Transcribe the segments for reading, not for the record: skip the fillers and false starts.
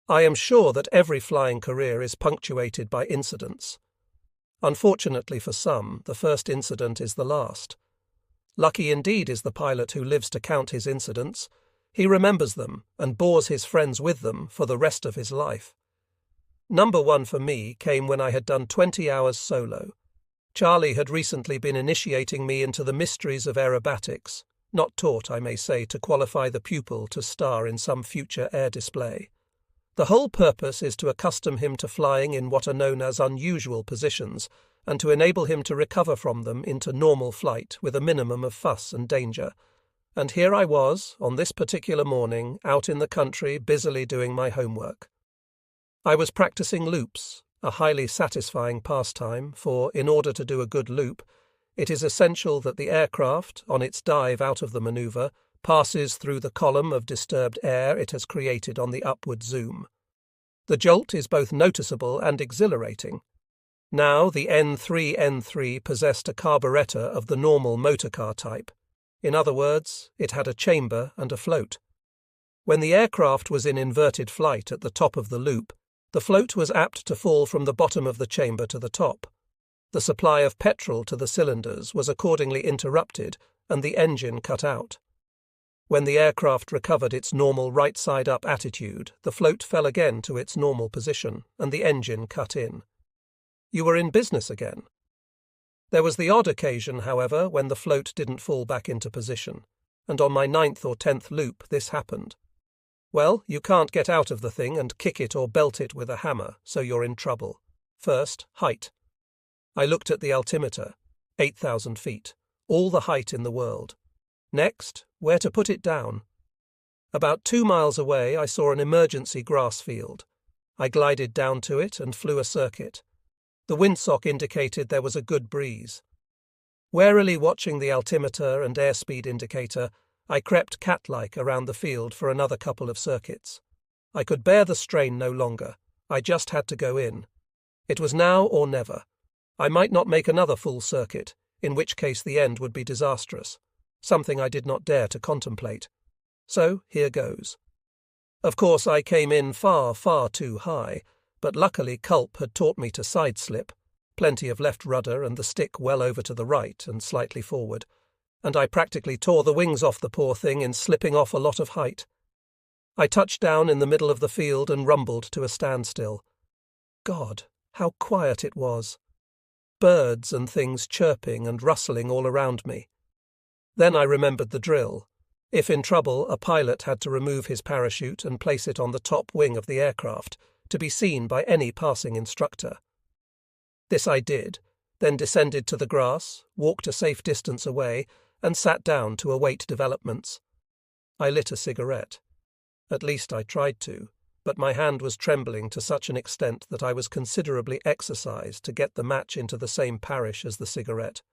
I am sure that every flying career is punctuated by incidents. Unfortunately for some, the first incident is the last. Lucky indeed is the pilot who lives to count his incidents. He remembers them and bores his friends with them for the rest of his life. Number one for me came when I had done 20 hours solo. Charlie had recently been initiating me into the mysteries of aerobatics, not taught, I may say, to qualify the pupil to star in some future air display. The whole purpose is to accustom him to flying in what are known as unusual positions, and to enable him to recover from them into normal flight with a minimum of fuss and danger. And here I was, on this particular morning, out in the country busily doing my homework. I was practicing loops, a highly satisfying pastime, for, in order to do a good loop, it is essential that the aircraft, on its dive out of the manoeuvre, passes through the column of disturbed air it has created on the upward zoom. The jolt is both noticeable and exhilarating. Now the N3N3 possessed a carburettor of the normal motorcar type. In other words, it had a chamber and a float. When the aircraft was in inverted flight at the top of the loop, the float was apt to fall from the bottom of the chamber to the top. The supply of petrol to the cylinders was accordingly interrupted and the engine cut out. When the aircraft recovered its normal right-side-up attitude, the float fell again to its normal position and the engine cut in. You were in business again. There was the odd occasion, however, when the float didn't fall back into position, and on my 9th or 10th loop this happened. Well, you can't get out of the thing and kick it or belt it with a hammer, so you're in trouble. First, height. I looked at the altimeter, 8,000 feet, all the height in the world. Next, where to put it down. About 2 miles away I saw an emergency grass field. I glided down to it and flew a circuit. The windsock indicated there was a good breeze. Warily watching the altimeter and airspeed indicator, I crept cat-like around the field for another couple of circuits. I could bear the strain no longer. I just had to go in. It was now or never. I might not make another full circuit, in which case the end would be disastrous, something I did not dare to contemplate. So here goes. Of course I came in far, far too high, but luckily Culp had taught me to side-slip, plenty of left rudder and the stick well over to the right and slightly forward, and I practically tore the wings off the poor thing in slipping off a lot of height. I touched down in the middle of the field and rumbled to a standstill. God, how quiet it was. Birds and things chirping and rustling all around me. Then I remembered the drill. If in trouble, a pilot had to remove his parachute and place it on the top wing of the aircraft, to be seen by any passing instructor. This I did, then descended to the grass, walked a safe distance away, and sat down to await developments. I lit a cigarette. At least I tried to, but my hand was trembling to such an extent that I was considerably exercised to get the match into the same parish as the cigarette.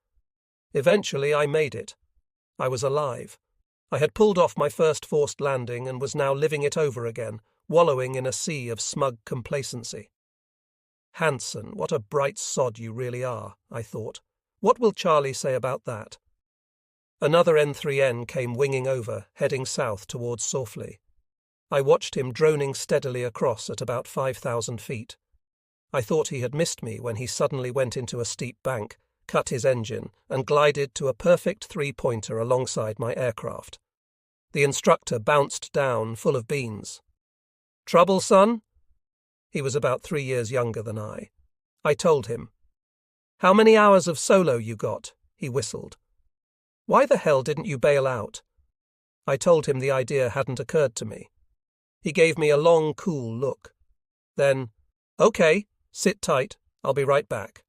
Eventually I made it. I was alive. I had pulled off my first forced landing and was now living it over again, wallowing in a sea of smug complacency. Hanson, what a bright sod you really are, I thought. What will Charlie say about that? Another N3N came winging over, heading south towards Sawfleigh. I watched him droning steadily across at about 5,000 feet. I thought he had missed me when he suddenly went into a steep bank, cut his engine, and glided to a perfect three-pointer alongside my aircraft. The instructor bounced down, full of beans. "Trouble, son?" He was about 3 years younger than I. I told him. "How many hours of solo you got?" He whistled. "Why the hell didn't you bail out?" I told him the idea hadn't occurred to me. He gave me a long, cool look. Then, "Okay, sit tight, I'll be right back."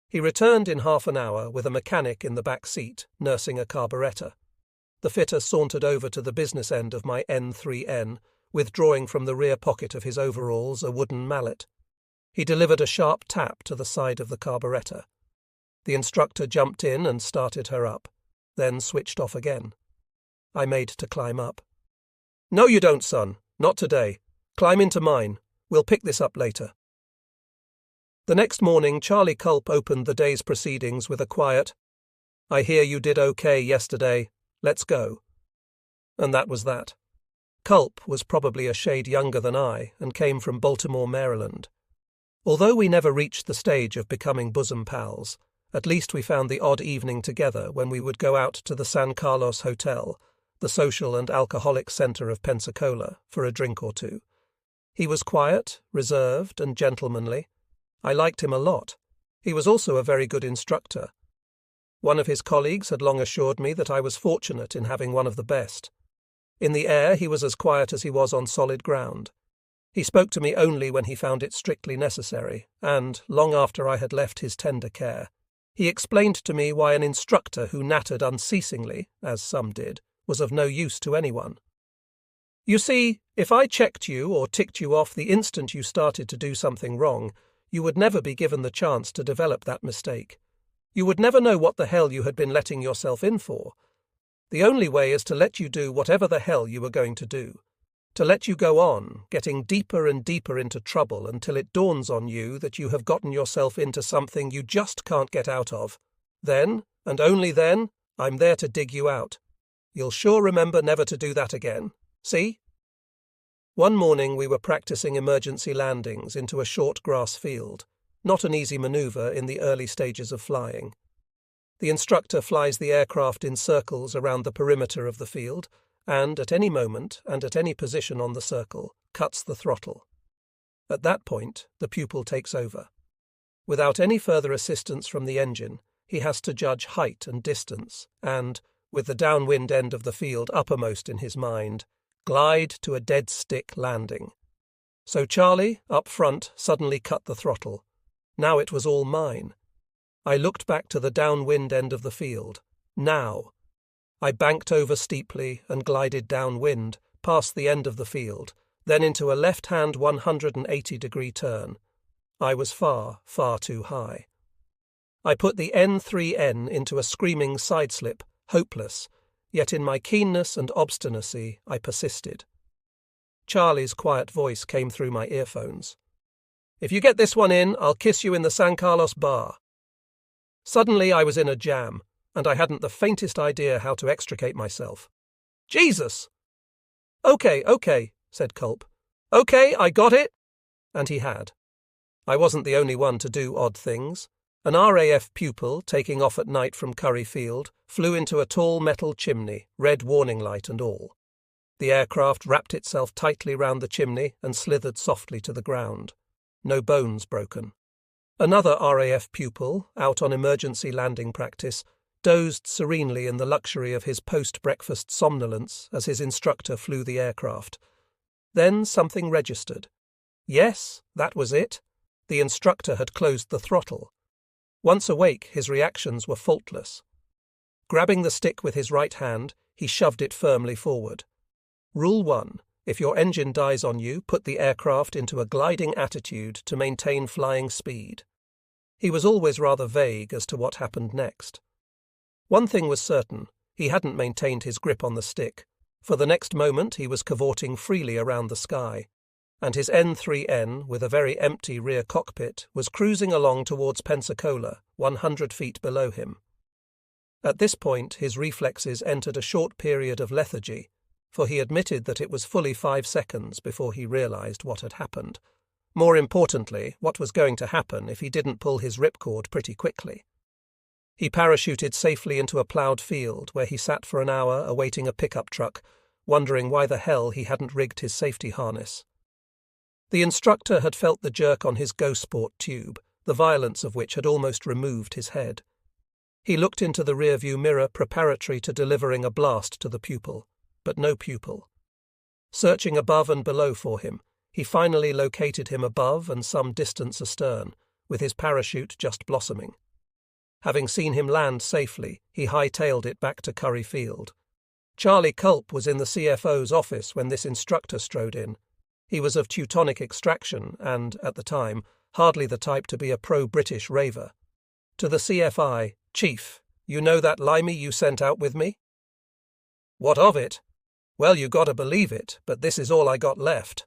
He returned in half an hour with a mechanic in the back seat, nursing a carburettor. The fitter sauntered over to the business end of my N3N, withdrawing from the rear pocket of his overalls a wooden mallet. He delivered a sharp tap to the side of the carburettor. The instructor jumped in and started her up, then switched off again. I made to climb up. "No you don't, son. Not today. Climb into mine. We'll pick this up later." The next morning Charlie Culp opened the day's proceedings with a quiet, "I hear you did okay yesterday. Let's go." And that was that. Culp was probably a shade younger than I and came from Baltimore, Maryland. Although we never reached the stage of becoming bosom pals, at least we found the odd evening together when we would go out to the San Carlos Hotel, the social and alcoholic centre of Pensacola, for a drink or two. He was quiet, reserved, and gentlemanly. I liked him a lot. He was also a very good instructor. One of his colleagues had long assured me that I was fortunate in having one of the best. In the air he was as quiet as he was on solid ground. He spoke to me only when he found it strictly necessary, and, long after I had left his tender care, he explained to me why an instructor who nattered unceasingly, as some did, was of no use to anyone. You see, if I checked you or ticked you off the instant you started to do something wrong, you would never be given the chance to develop that mistake. You would never know what the hell you had been letting yourself in for. The only way is to let you do whatever the hell you were going to do. To let you go on, getting deeper and deeper into trouble until it dawns on you that you have gotten yourself into something you just can't get out of. Then, and only then, I'm there to dig you out. You'll sure remember never to do that again. See? One morning we were practicing emergency landings into a short grass field, not an easy maneuver in the early stages of flying. The instructor flies the aircraft in circles around the perimeter of the field, and at any moment and at any position on the circle, cuts the throttle. At that point, the pupil takes over. Without any further assistance from the engine, he has to judge height and distance, and, with the downwind end of the field uppermost in his mind, glide to a dead stick landing. So Charlie, up front, suddenly cut the throttle. Now it was all mine. I looked back to the downwind end of the field. Now. I banked over steeply and glided downwind, past the end of the field, then into a left-hand 180-degree turn. I was far, far too high. I put the N3N into a screaming sideslip, hopeless, yet in my keenness and obstinacy I persisted. Charlie's quiet voice came through my earphones. "If you get this one in, I'll kiss you in the San Carlos bar." Suddenly I was in a jam, and I hadn't the faintest idea how to extricate myself. "Jesus!" Okay, said Culp. "Okay, I got it." And he had. I wasn't the only one to do odd things. An RAF pupil, taking off at night from Curry Field, flew into a tall metal chimney, red warning light and all. The aircraft wrapped itself tightly round the chimney and slithered softly to the ground. No bones broken. Another RAF pupil, out on emergency landing practice, dozed serenely in the luxury of his post-breakfast somnolence as his instructor flew the aircraft. Then something registered. Yes, that was it. The instructor had closed the throttle. Once awake, his reactions were faultless. Grabbing the stick with his right hand, he shoved it firmly forward. Rule 1. If your engine dies on you, put the aircraft into a gliding attitude to maintain flying speed. He was always rather vague as to what happened next. One thing was certain, he hadn't maintained his grip on the stick. For the next moment he was cavorting freely around the sky, and his N3N, with a very empty rear cockpit, was cruising along towards Pensacola, 100 feet below him. At this point his reflexes entered a short period of lethargy, for he admitted that it was fully 5 seconds before he realized what had happened. More importantly, what was going to happen if he didn't pull his ripcord pretty quickly. He parachuted safely into a ploughed field where he sat for an hour awaiting a pickup truck, wondering why the hell he hadn't rigged his safety harness. The instructor had felt the jerk on his GoSport tube, the violence of which had almost removed his head. He looked into the rearview mirror preparatory to delivering a blast to the pupil, but no pupil. Searching above and below for him, he finally located him above and some distance astern, with his parachute just blossoming. Having seen him land safely, he hightailed it back to Curry Field. Charlie Culp was in the CFO's office when this instructor strode in. He was of Teutonic extraction and, at the time, hardly the type to be a pro-British raver. To the CFI, "Chief, you know that limey you sent out with me?" "What of it?" "Well, you gotta believe it, but this is all I got left."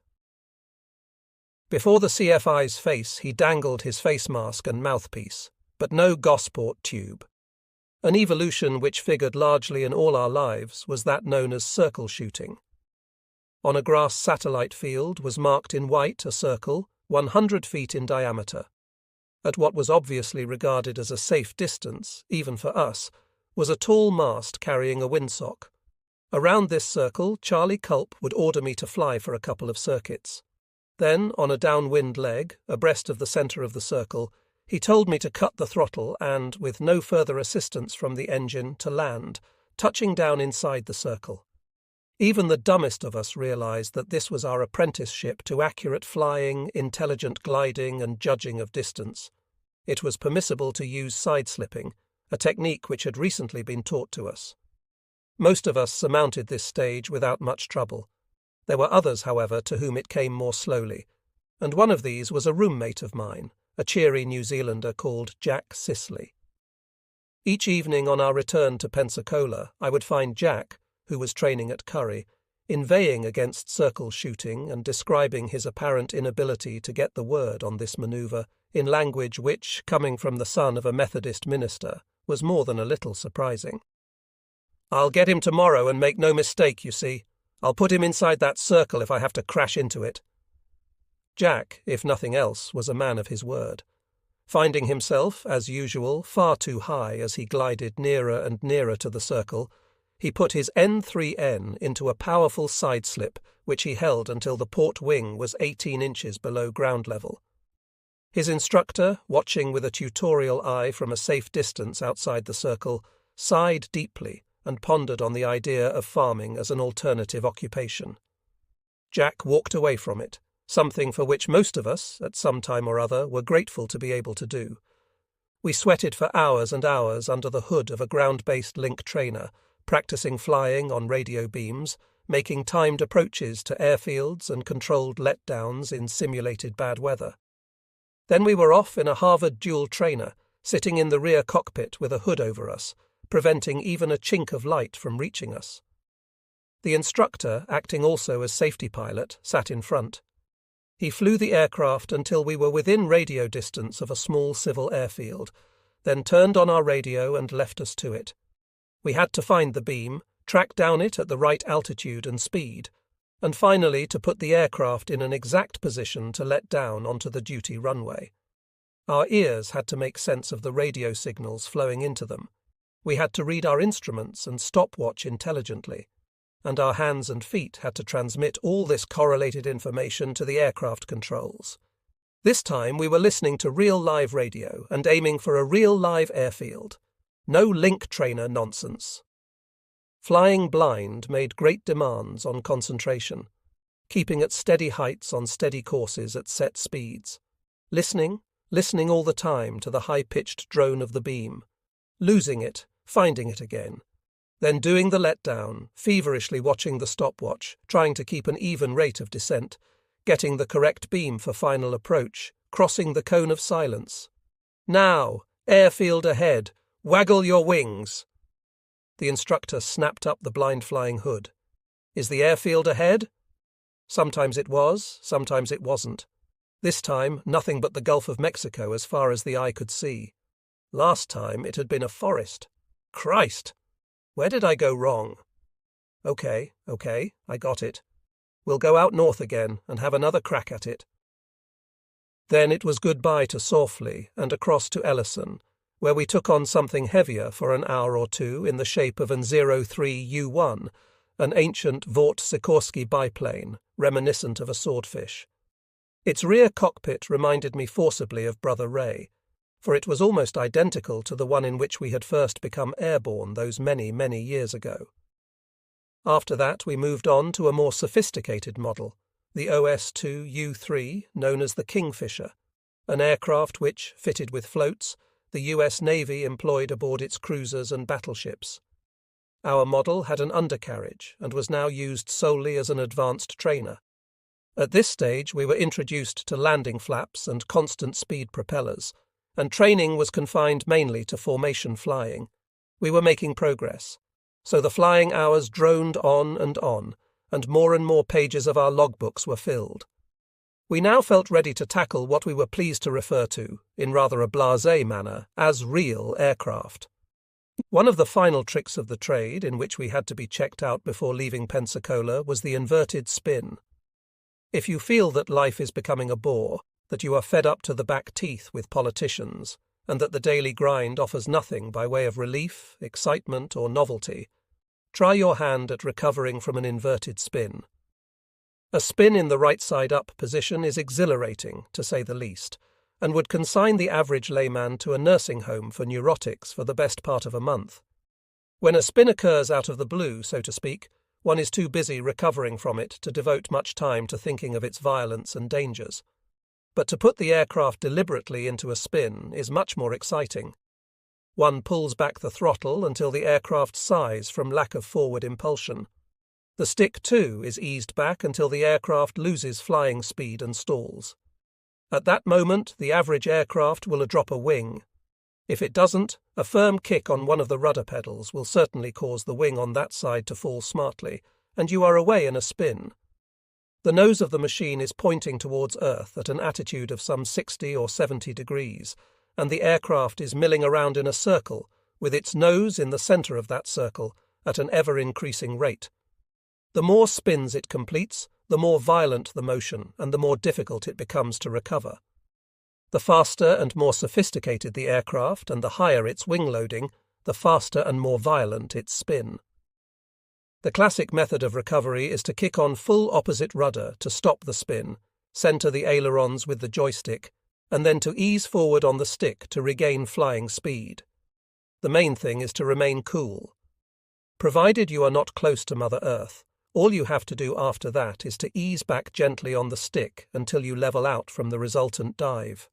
Before the CFI's face he dangled his face mask and mouthpiece, but no Gosport tube. An evolution which figured largely in all our lives was that known as circle shooting. On a grass satellite field was marked in white a circle 100 feet in diameter. At what was obviously regarded as a safe distance, even for us, was a tall mast carrying a windsock. Around this circle, Charlie Culp would order me to fly for a couple of circuits. Then, on a downwind leg, abreast of the centre of the circle, he told me to cut the throttle and, with no further assistance from the engine, to land, touching down inside the circle. Even the dumbest of us realised that this was our apprenticeship to accurate flying, intelligent gliding and judging of distance. It was permissible to use side-slipping, a technique which had recently been taught to us. Most of us surmounted this stage without much trouble. There were others, however, to whom it came more slowly, and one of these was a roommate of mine, a cheery New Zealander called Jack Sisley. Each evening on our return to Pensacola, I would find Jack, who was training at Curry, inveighing against circle shooting and describing his apparent inability to get the word on this manoeuvre in language which, coming from the son of a Methodist minister, was more than a little surprising. "I'll get him tomorrow and make no mistake, you see. I'll put him inside that circle if I have to crash into it." Jack, if nothing else, was a man of his word. Finding himself, as usual, far too high as he glided nearer and nearer to the circle, he put his N3N into a powerful side-slip which he held until the port wing was 18 inches below ground level. His instructor, watching with a tutorial eye from a safe distance outside the circle, sighed deeply and pondered on the idea of farming as an alternative occupation. Jack walked away from it, something for which most of us, at some time or other, were grateful to be able to do. We sweated for hours and hours under the hood of a ground-based link trainer, practicing flying on radio beams, making timed approaches to airfields and controlled letdowns in simulated bad weather. Then we were off in a Harvard dual trainer, sitting in the rear cockpit with a hood over us, preventing even a chink of light from reaching us. The instructor, acting also as safety pilot, sat in front. He flew the aircraft until we were within radio distance of a small civil airfield, then turned on our radio and left us to it. We had to find the beam, track down it at the right altitude and speed, and finally to put the aircraft in an exact position to let down onto the duty runway. Our ears had to make sense of the radio signals flowing into them. We had to read our instruments and stopwatch intelligently, and our hands and feet had to transmit all this correlated information to the aircraft controls. This time we were listening to real live radio and aiming for a real live airfield. No link trainer nonsense. Flying blind made great demands on concentration, keeping at steady heights on steady courses at set speeds, listening all the time to the high-pitched drone of the beam, losing it, finding it again, then doing the letdown, feverishly watching the stopwatch, trying to keep an even rate of descent, getting the correct beam for final approach, crossing the cone of silence. "Now, airfield ahead, waggle your wings." The instructor snapped up the blind-flying hood. "Is the airfield ahead?" Sometimes it was, sometimes it wasn't. This time, nothing but the Gulf of Mexico as far as the eye could see. Last time, it had been a forest. Christ! Where did I go wrong? Okay, I got it. We'll go out north again and have another crack at it. Then it was goodbye to Sorfleigh and across to Ellison, where we took on something heavier for an hour or two in the shape of an 03U1, an ancient Vought Sikorsky biplane, reminiscent of a swordfish. Its rear cockpit reminded me forcibly of Brother Ray, for it was almost identical to the one in which we had first become airborne those many, many years ago. After that we moved on to a more sophisticated model, the OS-2U3, known as the Kingfisher, an aircraft which, fitted with floats, the US Navy employed aboard its cruisers and battleships. Our model had an undercarriage and was now used solely as an advanced trainer. At this stage we were introduced to landing flaps and constant speed propellers, and training was confined mainly to formation flying. We were making progress, so the flying hours droned on, and more pages of our logbooks were filled. We now felt ready to tackle what we were pleased to refer to, in rather a blasé manner, as real aircraft. One of the final tricks of the trade, in which we had to be checked out before leaving Pensacola, was the inverted spin. If you feel that life is becoming a bore, that you are fed up to the back teeth with politicians, and that the daily grind offers nothing by way of relief, excitement, or novelty, try your hand at recovering from an inverted spin. A spin in the right-side-up position is exhilarating, to say the least, and would consign the average layman to a nursing home for neurotics for the best part of a month. When a spin occurs out of the blue, so to speak, one is too busy recovering from it to devote much time to thinking of its violence and dangers. But to put the aircraft deliberately into a spin is much more exciting. One pulls back the throttle until the aircraft sighs from lack of forward impulsion. The stick, too, is eased back until the aircraft loses flying speed and stalls. At that moment, the average aircraft will drop a wing. If it doesn't, a firm kick on one of the rudder pedals will certainly cause the wing on that side to fall smartly, and you are away in a spin. The nose of the machine is pointing towards Earth at an attitude of some 60 or 70 degrees, and the aircraft is milling around in a circle, with its nose in the centre of that circle, at an ever-increasing rate. The more spins it completes, the more violent the motion and the more difficult it becomes to recover. The faster and more sophisticated the aircraft and the higher its wing loading, the faster and more violent its spin. The classic method of recovery is to kick on full opposite rudder to stop the spin, centre the ailerons with the joystick, and then to ease forward on the stick to regain flying speed. The main thing is to remain cool. Provided you are not close to Mother Earth, all you have to do after that is to ease back gently on the stick until you level out from the resultant dive.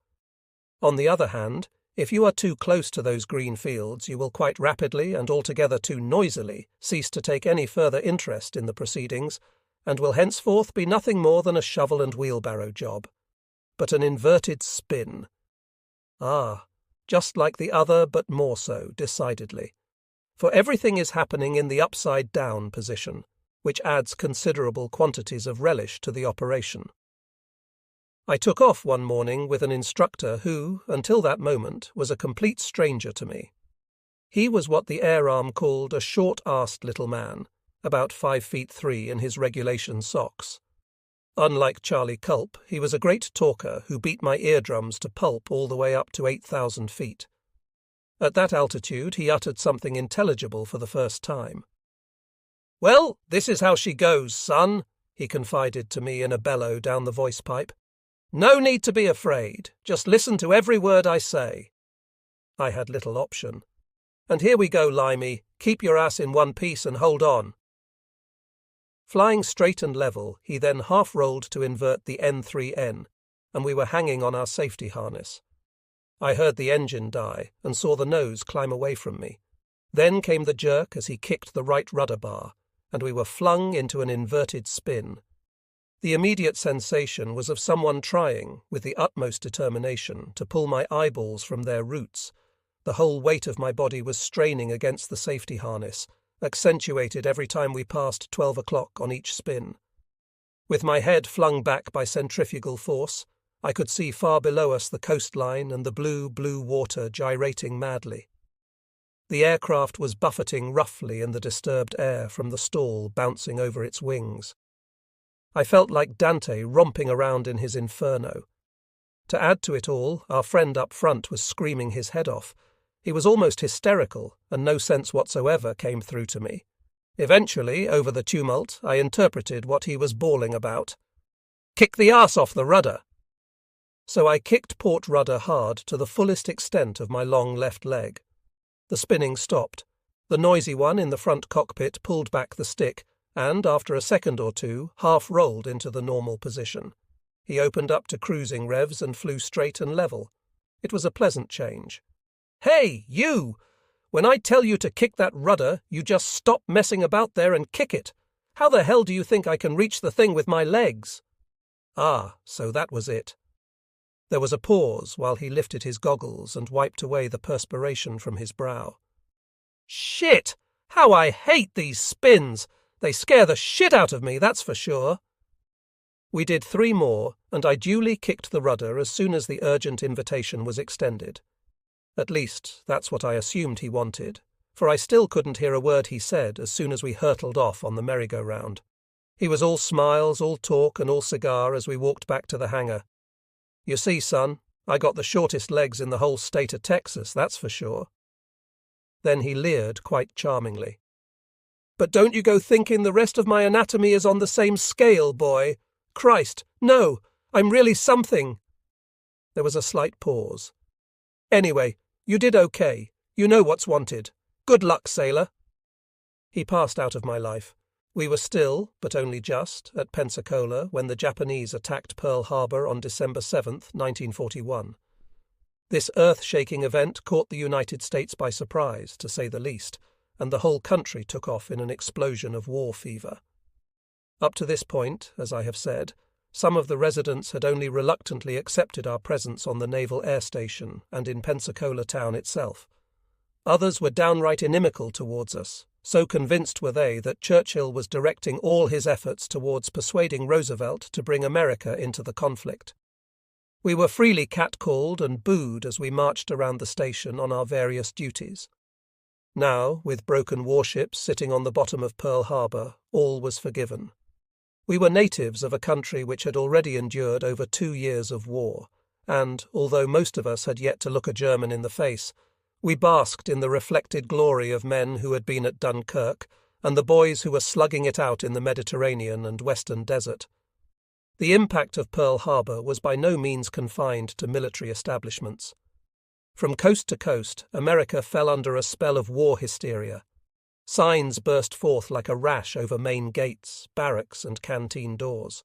On the other hand, if you are too close to those green fields, you will quite rapidly and altogether too noisily cease to take any further interest in the proceedings, and will henceforth be nothing more than a shovel and wheelbarrow job. But an inverted spin. Ah, just like the other, but more so, decidedly. For everything is happening in the upside-down position, which adds considerable quantities of relish to the operation. I took off one morning with an instructor who, until that moment, was a complete stranger to me. He was what the air arm called a short-arsed little man, about 5'3" in his regulation socks. Unlike Charlie Culp, he was a great talker who beat my eardrums to pulp all the way up to 8,000 feet. At that altitude he uttered something intelligible for the first time. "Well, this is how she goes, son," he confided to me in a bellow down the voice pipe. "No need to be afraid. Just listen to every word I say." I had little option. "And here we go, Limey. Keep your ass in one piece and hold on." Flying straight and level, he then half-rolled to invert the N3N, and we were hanging on our safety harness. I heard the engine die and saw the nose climb away from me. Then came the jerk as he kicked the right rudder bar, and we were flung into an inverted spin. The immediate sensation was of someone trying, with the utmost determination, to pull my eyeballs from their roots. The whole weight of my body was straining against the safety harness, accentuated every time we passed 12 o'clock on each spin. With my head flung back by centrifugal force, I could see far below us the coastline and the blue water gyrating madly. The aircraft was buffeting roughly in the disturbed air from the stall bouncing over its wings. I felt like Dante romping around in his inferno. To add to it all, our friend up front was screaming his head off. He was almost hysterical, and no sense whatsoever came through to me. Eventually, over the tumult, I interpreted what he was bawling about. "Kick the arse off the rudder!" So I kicked port rudder hard to the fullest extent of my long left leg. The spinning stopped. The noisy one in the front cockpit pulled back the stick, and, after a second or two, half-rolled into the normal position. He opened up to cruising revs and flew straight and level. It was a pleasant change. "Hey, you! When I tell you to kick that rudder, you just stop messing about there and kick it. How the hell do you think I can reach the thing with my legs?" Ah, so that was it. There was a pause while he lifted his goggles and wiped away the perspiration from his brow. "Shit! How I hate these spins! They scare the shit out of me, that's for sure." We did 3 more, and I duly kicked the rudder as soon as the urgent invitation was extended. At least, that's what I assumed he wanted, for I still couldn't hear a word he said as soon as we hurtled off on the merry-go-round. He was all smiles, all talk, and all cigar as we walked back to the hangar. "You see, son, I got the shortest legs in the whole state of Texas, that's for sure." Then he leered quite charmingly. "But don't you go thinking the rest of my anatomy is on the same scale, boy. Christ, no, I'm really something." There was a slight pause. "Anyway, you did okay. You know what's wanted. Good luck, sailor." He passed out of my life. We were still, but only just, at Pensacola when the Japanese attacked Pearl Harbor on December 7th, 1941. This earth-shaking event caught the United States by surprise, to say the least, and the whole country took off in an explosion of war fever. Up to this point, as I have said, some of the residents had only reluctantly accepted our presence on the Naval Air Station and in Pensacola town itself. Others were downright inimical towards us. So convinced were they that Churchill was directing all his efforts towards persuading Roosevelt to bring America into the conflict. We were freely catcalled and booed as we marched around the station on our various duties. Now, with broken warships sitting on the bottom of Pearl Harbor, all was forgiven. We were natives of a country which had already endured over 2 years of war, and, although most of us had yet to look a German in the face, we basked in the reflected glory of men who had been at Dunkirk and the boys who were slugging it out in the Mediterranean and Western Desert. The impact of Pearl Harbor was by no means confined to military establishments. From coast to coast, America fell under a spell of war hysteria. Signs burst forth like a rash over main gates, barracks, and canteen doors.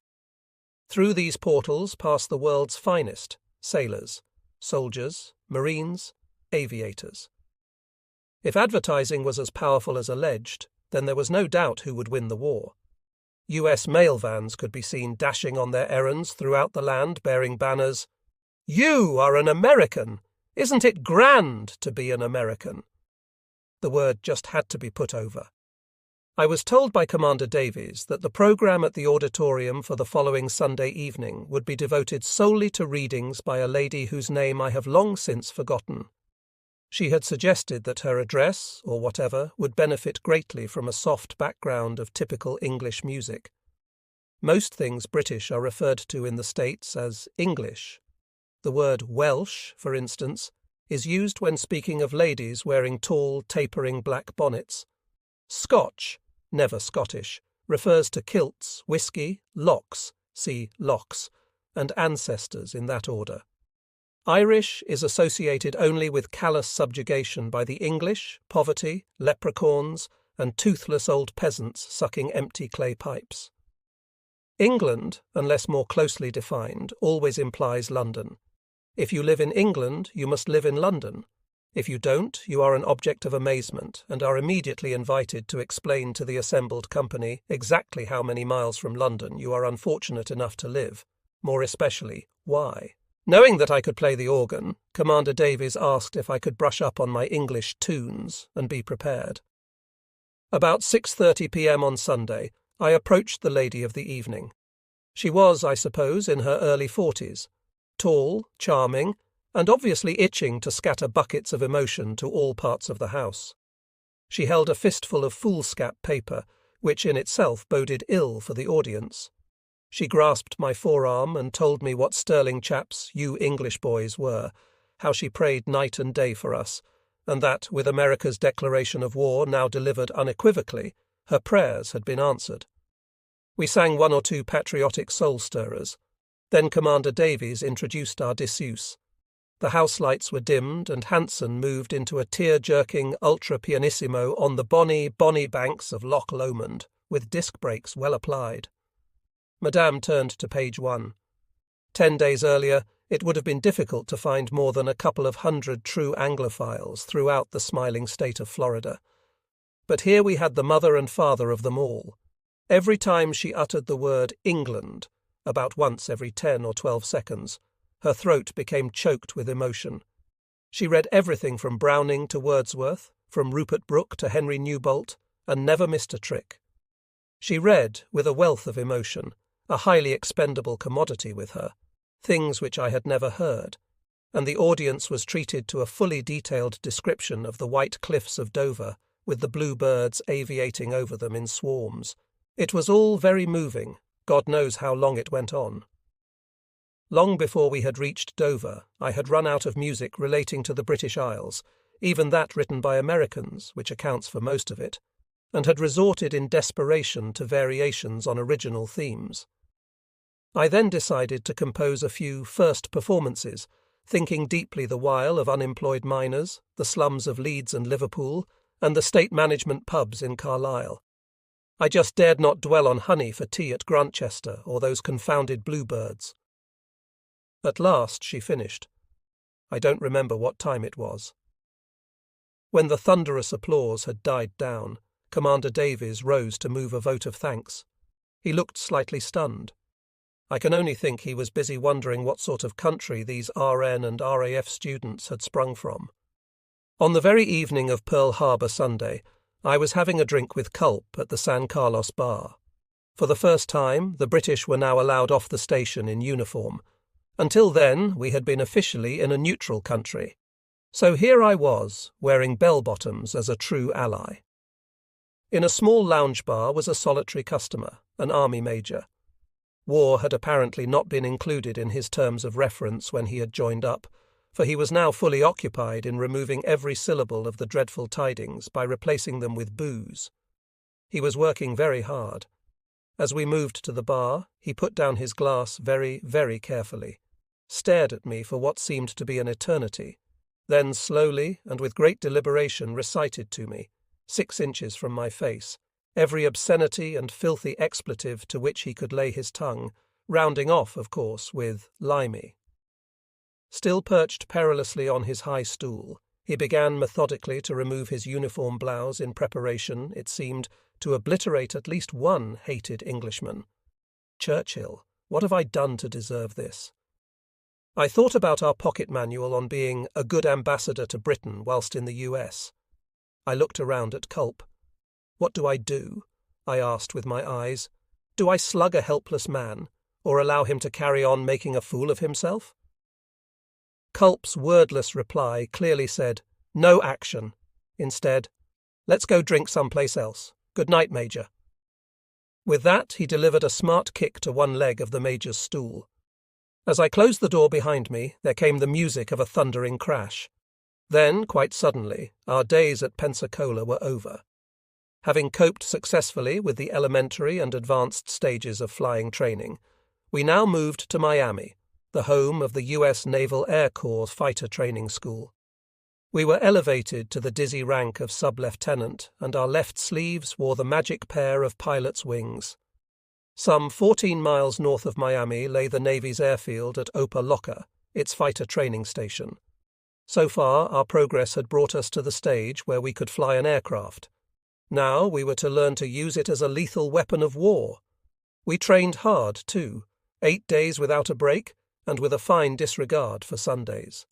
Through these portals passed the world's finest: sailors, soldiers, marines, aviators. If advertising was as powerful as alleged, then there was no doubt who would win the war. US mail vans could be seen dashing on their errands throughout the land bearing banners, "You are an American! Isn't it grand to be an American?" The word just had to be put over. I was told by Commander Davies that the program at the auditorium for the following Sunday evening would be devoted solely to readings by a lady whose name I have long since forgotten. She had suggested that her address, or whatever, would benefit greatly from a soft background of typical English music. Most things British are referred to in the States as English. The word Welsh, for instance, is used when speaking of ladies wearing tall, tapering black bonnets. Scotch, never Scottish, refers to kilts, whisky, locks, see locks, and ancestors in that order. Irish is associated only with callous subjugation by the English, poverty, leprechauns, and toothless old peasants sucking empty clay pipes. England, unless more closely defined, always implies London. If you live in England, you must live in London. If you don't, you are an object of amazement and are immediately invited to explain to the assembled company exactly how many miles from London you are unfortunate enough to live, more especially why. Knowing that I could play the organ, Commander Davies asked if I could brush up on my English tunes and be prepared. About 6:30 p.m. on Sunday, I approached the lady of the evening. She was, I suppose, in her early 40s, tall, charming, and obviously itching to scatter buckets of emotion to all parts of the house. She held a fistful of foolscap paper, which in itself boded ill for the audience. She grasped my forearm and told me what sterling chaps you English boys were, how she prayed night and day for us, and that, with America's declaration of war now delivered unequivocally, her prayers had been answered. We sang 1 or 2 patriotic soul-stirrers. Then Commander Davies introduced our disuse. The house lights were dimmed, and Hanson moved into a tear-jerking ultra-pianissimo on the bonny, bonny banks of Loch Lomond, with disc brakes well applied. Madame turned to page 1. 10 days earlier, it would have been difficult to find more than a couple of hundred true Anglophiles throughout the smiling state of Florida. But here we had the mother and father of them all. Every time she uttered the word England, about once every 10 or 12 seconds, her throat became choked with emotion. She read everything from Browning to Wordsworth, from Rupert Brooke to Henry Newbolt, and never missed a trick. She read with a wealth of emotion, a highly expendable commodity with her, things which I had never heard, and the audience was treated to a fully detailed description of the white cliffs of Dover, with the blue birds aviating over them in swarms. It was all very moving. God knows how long it went on. Long before we had reached Dover, I had run out of music relating to the British Isles, even that written by Americans, which accounts for most of it, and had resorted in desperation to variations on original themes. I then decided to compose a few first performances, thinking deeply the while of unemployed miners, the slums of Leeds and Liverpool, and the state management pubs in Carlisle. I just dared not dwell on honey for tea at Grantchester or those confounded bluebirds. At last she finished. I don't remember what time it was. When the thunderous applause had died down, Commander Davies rose to move a vote of thanks. He looked slightly stunned. I can only think he was busy wondering what sort of country these RN and RAF students had sprung from. On the very evening of Pearl Harbor Sunday, I was having a drink with Culp at the San Carlos bar. For the first time, the British were now allowed off the station in uniform. Until then, we had been officially in a neutral country. So here I was, wearing bell-bottoms as a true ally. In a small lounge bar was a solitary customer, an army major. War had apparently not been included in his terms of reference when he had joined up, for he was now fully occupied in removing every syllable of the dreadful tidings by replacing them with booze. He was working very hard. As we moved to the bar, he put down his glass very, very carefully, stared at me for what seemed to be an eternity, then slowly and with great deliberation recited to me, 6 inches from my face, every obscenity and filthy expletive to which he could lay his tongue, rounding off, of course, with "limey." Still perched perilously on his high stool, he began methodically to remove his uniform blouse in preparation, it seemed, to obliterate at least one hated Englishman. Churchill, what have I done to deserve this? I thought about our pocket manual on being a good ambassador to Britain whilst in the US. I looked around at Culp. What do I do? I asked with my eyes. Do I slug a helpless man, or allow him to carry on making a fool of himself? Culp's wordless reply clearly said, "No action." Instead, "Let's go drink someplace else. Good night, Major." With that, he delivered a smart kick to one leg of the Major's stool. As I closed the door behind me, there came the music of a thundering crash. Then, quite suddenly, our days at Pensacola were over. Having coped successfully with the elementary and advanced stages of flying training, we now moved to Miami, the home of the U.S. Naval Air Corps Fighter Training School. We were elevated to the dizzy rank of sub-lieutenant, and our left sleeves wore the magic pair of pilot's wings. Some 14 miles north of Miami lay the Navy's airfield at Opa-locka, its fighter training station. So far, our progress had brought us to the stage where we could fly an aircraft. Now we were to learn to use it as a lethal weapon of war. We trained hard, too, 8 days without a break, and with a fine disregard for Sundays.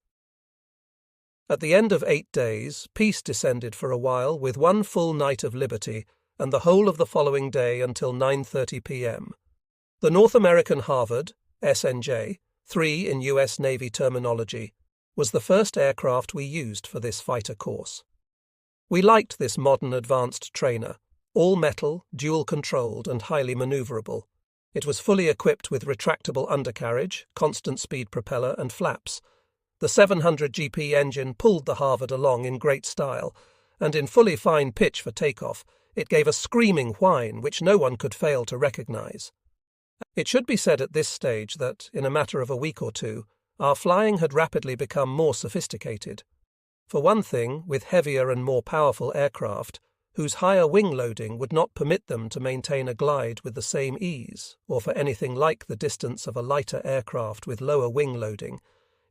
At the end of 8 days, peace descended for a while with one full night of liberty, and the whole of the following day until 9:30 p.m. The North American Harvard, SNJ, 3 in U.S. Navy terminology, was the first aircraft we used for this fighter course. We liked this modern advanced trainer, all metal, dual-controlled and highly maneuverable. It was fully equipped with retractable undercarriage, constant-speed propeller and flaps. The 700 GP engine pulled the Harvard along in great style, and in fully fine pitch for takeoff, it gave a screaming whine which no one could fail to recognize. It should be said at this stage that, in a matter of a week or two, our flying had rapidly become more sophisticated. For one thing, with heavier and more powerful aircraft, whose higher wing loading would not permit them to maintain a glide with the same ease, or for anything like the distance of a lighter aircraft with lower wing loading,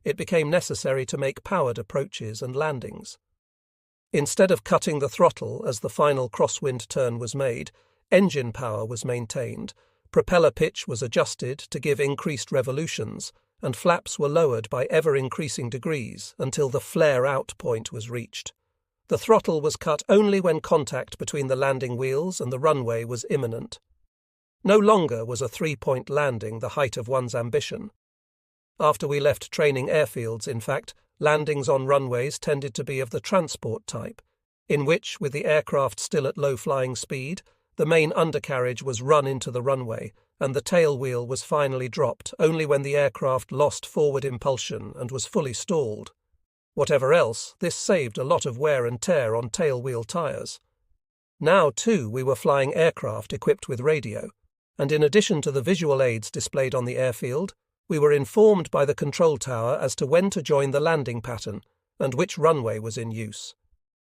it became necessary to make powered approaches and landings. Instead of cutting the throttle as the final crosswind turn was made, engine power was maintained, propeller pitch was adjusted to give increased revolutions, and flaps were lowered by ever-increasing degrees until the flare-out point was reached. The throttle was cut only when contact between the landing wheels and the runway was imminent. No longer was a 3-point landing the height of one's ambition. After we left training airfields, in fact, landings on runways tended to be of the transport type, in which, with the aircraft still at low flying speed, the main undercarriage was run into the runway, and the tail wheel was finally dropped only when the aircraft lost forward impulsion and was fully stalled. Whatever else, this saved a lot of wear and tear on tail wheel tyres. Now, too, we were flying aircraft equipped with radio, and in addition to the visual aids displayed on the airfield, we were informed by the control tower as to when to join the landing pattern and which runway was in use.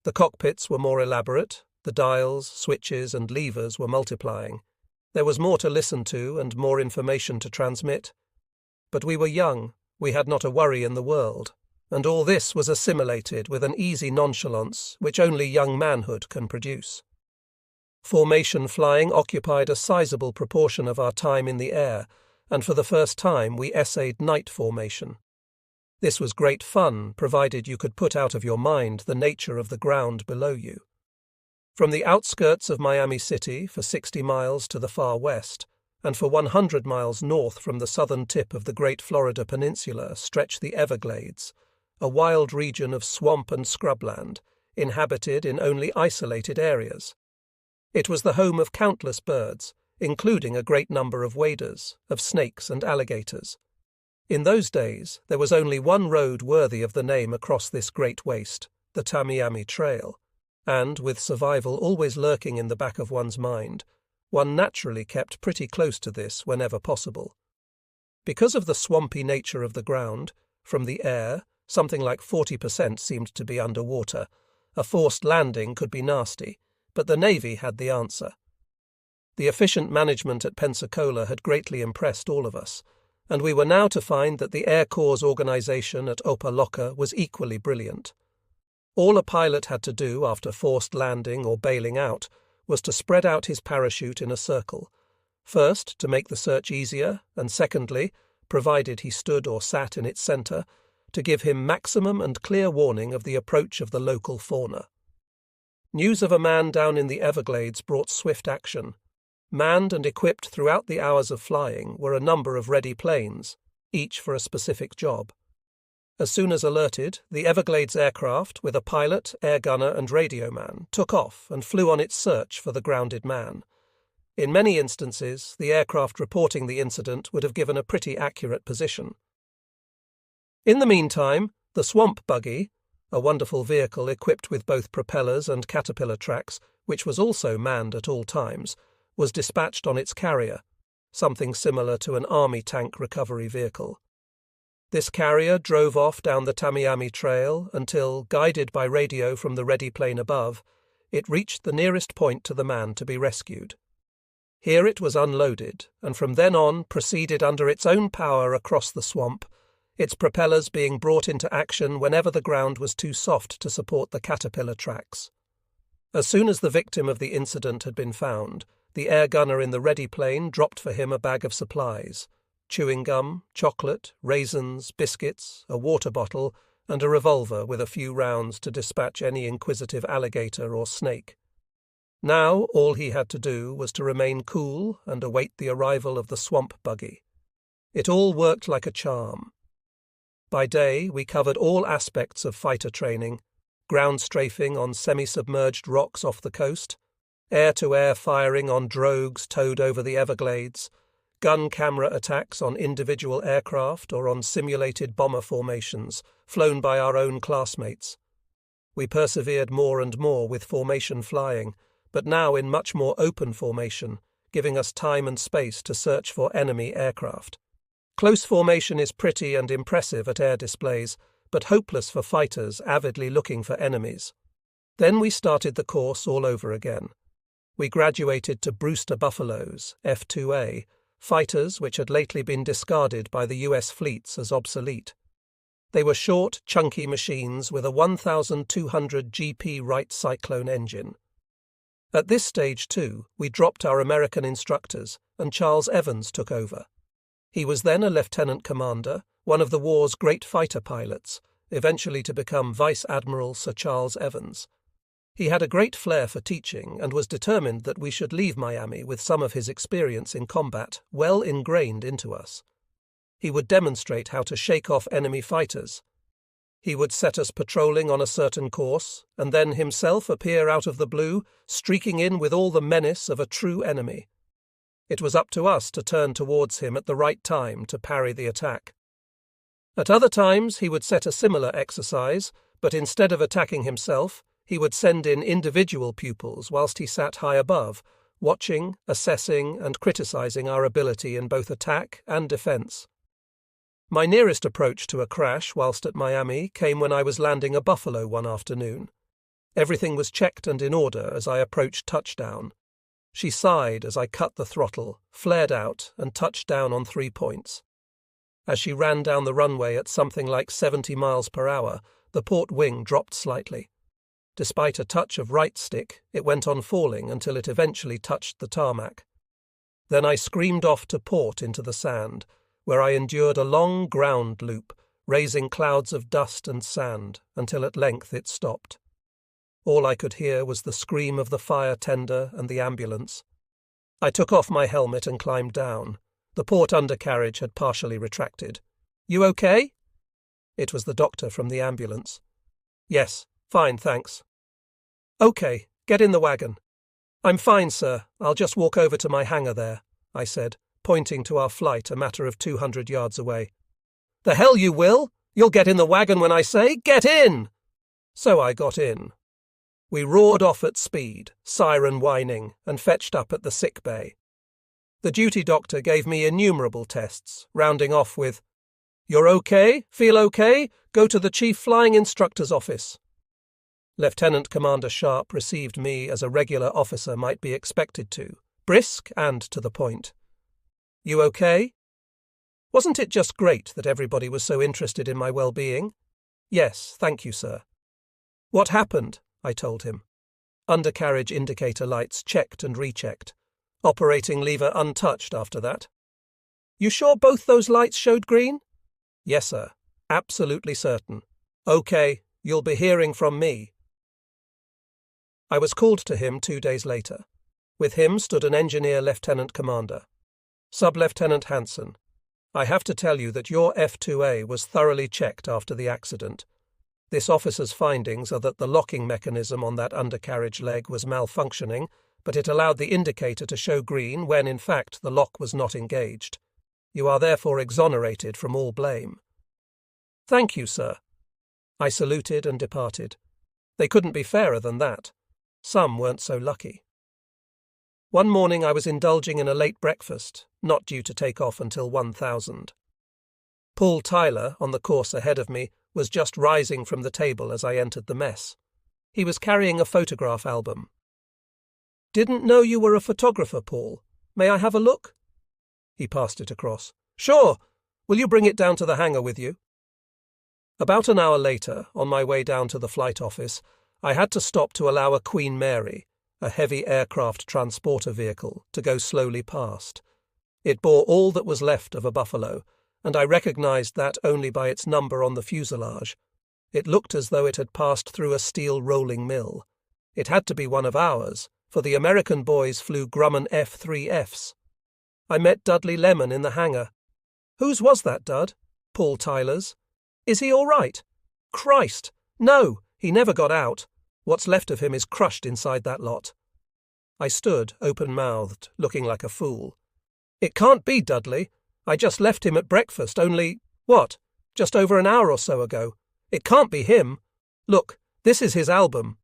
The cockpits were more elaborate, the dials, switches and levers were multiplying. There was more to listen to and more information to transmit. But we were young, we had not a worry in the world, and all this was assimilated with an easy nonchalance which only young manhood can produce. Formation flying occupied a sizable proportion of our time in the air, and for the first time we essayed night formation. This was great fun, provided you could put out of your mind the nature of the ground below you. From the outskirts of Miami City for 60 miles to the far west, and for 100 miles north from the southern tip of the Great Florida Peninsula stretched the Everglades, a wild region of swamp and scrubland, inhabited in only isolated areas. It was the home of countless birds, including a great number of waders, of snakes and alligators. In those days, there was only one road worthy of the name across this great waste, the Tamiami Trail, and, with survival always lurking in the back of one's mind, one naturally kept pretty close to this whenever possible. Because of the swampy nature of the ground, from the air, something like 40% seemed to be underwater. A forced landing could be nasty, but the Navy had the answer. The efficient management at Pensacola had greatly impressed all of us, and we were now to find that the Air Corps organization at Opa-locka was equally brilliant. All a pilot had to do after forced landing or bailing out was to spread out his parachute in a circle, first to make the search easier, and secondly, provided he stood or sat in its center, to give him maximum and clear warning of the approach of the local fauna. News of a man down in the Everglades brought swift action. Manned and equipped throughout the hours of flying were a number of ready planes, each for a specific job. As soon as alerted, the Everglades aircraft, with a pilot, air gunner and radio man, took off and flew on its search for the grounded man. In many instances, the aircraft reporting the incident would have given a pretty accurate position. In the meantime, the swamp buggy, a wonderful vehicle equipped with both propellers and caterpillar tracks, which was also manned at all times, was dispatched on its carrier, something similar to an army tank recovery vehicle. This carrier drove off down the Tamiami Trail until, guided by radio from the ready plane above, it reached the nearest point to the man to be rescued. Here it was unloaded, and from then on proceeded under its own power across the swamp, its propellers being brought into action whenever the ground was too soft to support the caterpillar tracks. As soon as the victim of the incident had been found, the air gunner in the ready plane dropped for him a bag of supplies: chewing gum, chocolate, raisins, biscuits, a water bottle, and a revolver with a few rounds to dispatch any inquisitive alligator or snake. Now all he had to do was to remain cool and await the arrival of the swamp buggy. It all worked like a charm. By day, we covered all aspects of fighter training: ground strafing on semi-submerged rocks off the coast, air-to-air firing on drogues towed over the Everglades, gun camera attacks on individual aircraft or on simulated bomber formations flown by our own classmates. We persevered more and more with formation flying, but now in much more open formation, giving us time and space to search for enemy aircraft. Close formation is pretty and impressive at air displays, but hopeless for fighters avidly looking for enemies. Then we started the course all over again. We graduated to Brewster Buffaloes, F-2A, fighters which had lately been discarded by the US fleets as obsolete. They were short, chunky machines with a 1,200 GP Wright Cyclone engine. At this stage, too, we dropped our American instructors, and Charles Evans took over. He was then a lieutenant commander, one of the war's great fighter pilots, eventually to become Vice Admiral Sir Charles Evans. He had a great flair for teaching and was determined that we should leave Miami with some of his experience in combat well ingrained into us. he would demonstrate how to shake off enemy fighters. He would set us patrolling on a certain course, and then himself appear out of the blue, streaking in with all the menace of a true enemy. It was up to us to turn towards him at the right time to parry the attack. At other times he would set a similar exercise, but instead of attacking himself, he would send in individual pupils whilst he sat high above, watching, assessing, and criticizing our ability in both attack and defense. My nearest approach to a crash whilst at Miami came when I was landing a buffalo one afternoon. Everything was checked and in order as I approached touchdown. She sighed as I cut the throttle, flared out, and touched down on 3 points. As she ran down the runway at something like 70 miles per hour, the port wing dropped slightly. Despite a touch of right stick, it went on falling until it eventually touched the tarmac. Then I screamed off to port into the sand, where I endured a long ground loop, raising clouds of dust and sand, until at length it stopped. All I could hear was the scream of the fire tender and the ambulance. I took off my helmet and climbed down. The port undercarriage had partially retracted. "You okay?" It was the doctor from the ambulance. "Yes, fine, thanks." "Okay, get in the wagon." "I'm fine, sir. I'll just walk over to my hangar there," I said, pointing to our flight a matter of 200 yards away. "The hell you will! You'll get in the wagon when I say, get in!" So I got in. We roared off at speed, siren whining, and fetched up at the sick bay. The duty doctor gave me innumerable tests, rounding off with, "You're okay? Feel okay? Go to the Chief Flying Instructor's office." Lieutenant Commander Sharp received me as a regular officer might be expected to, brisk and to the point. "You okay?" Wasn't it just great that everybody was so interested in my well-being? "Yes, thank you, sir." "What happened?" I told him. Undercarriage indicator lights checked and rechecked. Operating lever untouched after that. "You sure both those lights showed green?" "Yes, sir. Absolutely certain." "Okay, you'll be hearing from me." I was called to him 2 days later. With him stood an engineer lieutenant commander. "Sub-Lieutenant Hansen, I have to tell you that your F2A was thoroughly checked after the accident. This officer's findings are that the locking mechanism on that undercarriage leg was malfunctioning, but it allowed the indicator to show green when, in fact, the lock was not engaged. You are therefore exonerated from all blame." "Thank you, sir." I saluted and departed. They couldn't be fairer than that. Some weren't so lucky. One morning I was indulging in a late breakfast, not due to take off until 1000. Paul Tyler, on the course ahead of me, was just rising from the table as I entered the mess. He was carrying a photograph album. "Didn't know you were a photographer, Paul. May I have a look?" He passed it across. "Sure. Will you bring it down to the hangar with you?" About an hour later, on my way down to the flight office, I had to stop to allow a Queen Mary, a heavy aircraft transporter vehicle, to go slowly past. It bore all that was left of a Buffalo, and I recognized that only by its number on the fuselage. It looked as though it had passed through a steel rolling mill. It had to be one of ours, for the American boys flew Grumman F-3Fs. I met Dudley Lemon in the hangar. "Whose was that, Dud?" "Paul Tyler's." "Is he all right?" "Christ! No, he never got out. What's left of him is crushed inside that lot." I stood, open-mouthed, looking like a fool. "It can't be, Dudley. I just left him at breakfast only, just over an hour or so ago. It can't be him. Look, this is his album."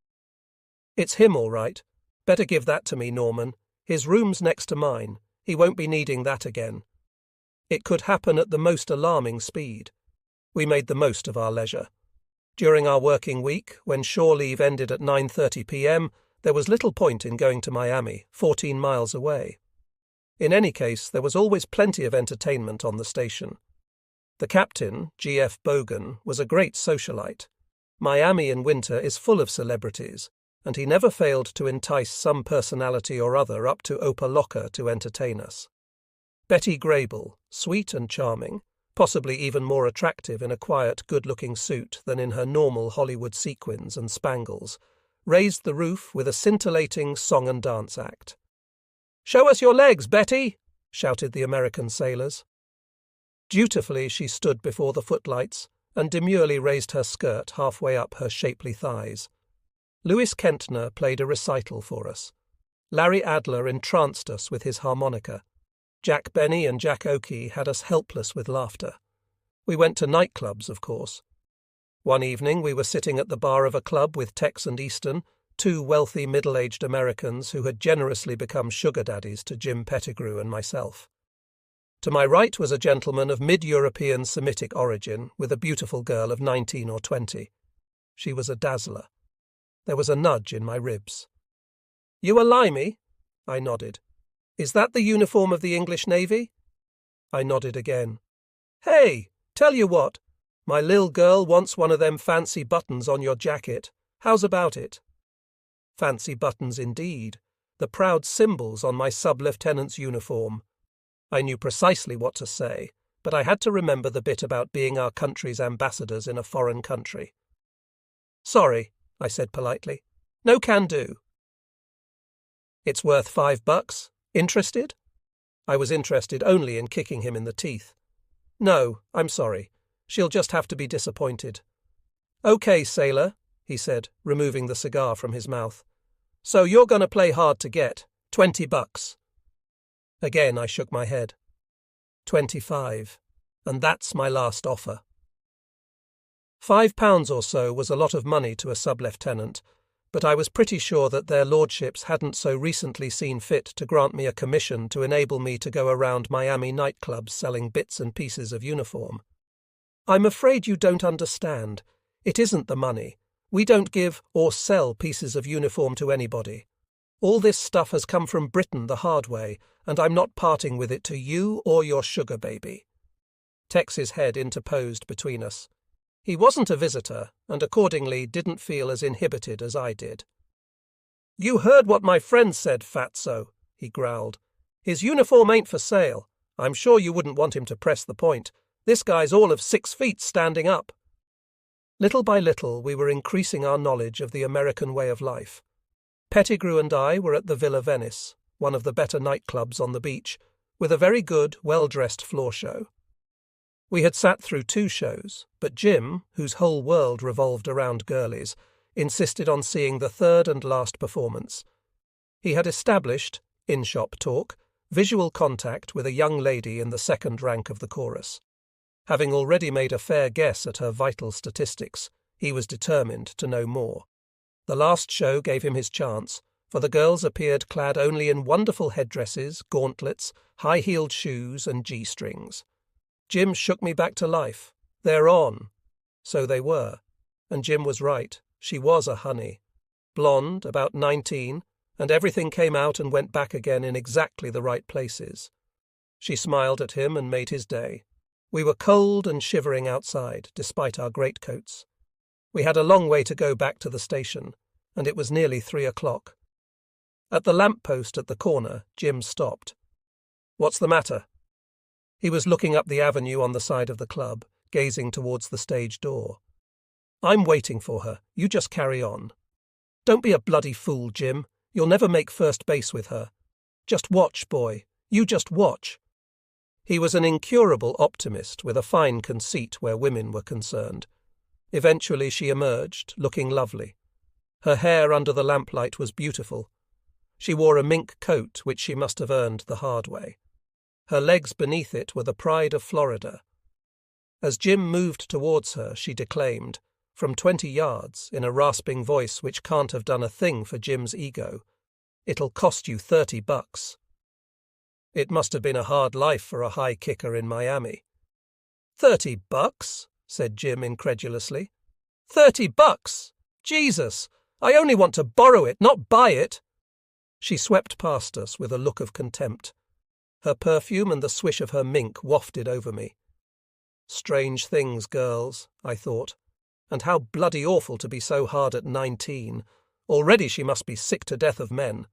"It's him, all right. Better give that to me, Norman. His room's next to mine. He won't be needing that again." It could happen at the most alarming speed. We made the most of our leisure. During our working week, when shore leave ended at 9:30 p.m., there was little point in going to Miami, 14 miles away. In any case, there was always plenty of entertainment on the station. The captain, G.F. Bogan, was a great socialite. Miami in winter is full of celebrities, and he never failed to entice some personality or other up to Opa-locka to entertain us. Betty Grable, sweet and charming, possibly even more attractive in a quiet, good-looking suit than in her normal Hollywood sequins and spangles, raised the roof with a scintillating song and dance act. "Show us your legs, Betty!" shouted the American sailors. Dutifully she stood before the footlights and demurely raised her skirt halfway up her shapely thighs. Lewis Kentner played a recital for us. Larry Adler entranced us with his harmonica. Jack Benny and Jack Oakey had us helpless with laughter. We went to nightclubs, of course. One evening we were sitting at the bar of a club with Tex and Easton, two wealthy middle-aged Americans who had generously become sugar daddies to Jim Pettigrew and myself. To my right was a gentleman of mid-European Semitic origin with a beautiful girl of 19 or 20. She was a dazzler. There was a nudge in my ribs. "You a limey?" I nodded. "Is that the uniform of the English Navy?" I nodded again. "Hey, tell you what, my lil girl wants one of them fancy buttons on your jacket. How's about it?" Fancy buttons indeed, the proud symbols on my sub-lieutenant's uniform. I knew precisely what to say, but I had to remember the bit about being our country's ambassadors in a foreign country. "Sorry," I said politely. "No can do." "It's worth $5. Interested?" I was interested only in kicking him in the teeth. "No, I'm sorry. She'll just have to be disappointed." "Okay, sailor," he said, removing the cigar from his mouth. "So you're going to play hard to get. $20. Again I shook my head. 25, and that's my last offer. £5 or so was a lot of money to a sub-lieutenant, but I was pretty sure that their lordships hadn't so recently seen fit to grant me a commission to enable me to go around Miami nightclubs selling bits and pieces of uniform. "I'm afraid you don't understand. It isn't the money. We don't give or sell pieces of uniform to anybody. All this stuff has come from Britain the hard way, and I'm not parting with it to you or your sugar baby." Tex's head interposed between us. He wasn't a visitor, and accordingly didn't feel as inhibited as I did. "You heard what my friend said, fatso," he growled. "His uniform ain't for sale. I'm sure you wouldn't want him to press the point. This guy's all of 6 feet standing up." Little by little we were increasing our knowledge of the American way of life. Pettigrew and I were at the Villa Venice, one of the better nightclubs on the beach, with a very good, well-dressed floor show. We had sat through 2 shows, but Jim, whose whole world revolved around girlies, insisted on seeing the third and last performance. He had established, in-shop talk, visual contact with a young lady in the second rank of the chorus. Having already made a fair guess at her vital statistics, he was determined to know more. The last show gave him his chance, for the girls appeared clad only in wonderful headdresses, gauntlets, high-heeled shoes, and G-strings. Jim shook me back to life. They're on. So they were. And Jim was right. She was a honey. Blonde, about 19, and everything came out and went back again in exactly the right places. She smiled at him and made his day. We were cold and shivering outside, despite our greatcoats. We had a long way to go back to the station, and it was nearly 3 o'clock. At the lamp-post at the corner, Jim stopped. "What's the matter?" He was looking up the avenue on the side of the club, gazing towards the stage door. "I'm waiting for her. You just carry on." "Don't be a bloody fool, Jim. You'll never make first base with her. Just watch, boy. You just watch." He was an incurable optimist with a fine conceit where women were concerned. Eventually she emerged, looking lovely. Her hair under the lamplight was beautiful. She wore a mink coat which she must have earned the hard way. Her legs beneath it were the pride of Florida. As Jim moved towards her, she declaimed, from 20 yards, in a rasping voice which can't have done a thing for Jim's ego, "It'll cost you $30. It must have been a hard life for a high kicker in Miami. $30? Said Jim incredulously. $30? Jesus! I only want to borrow it, not buy it. She swept past us with a look of contempt. Her perfume and the swish of her mink wafted over me. Strange things, girls, I thought. And how bloody awful to be so hard at 19. Already she must be sick to death of men.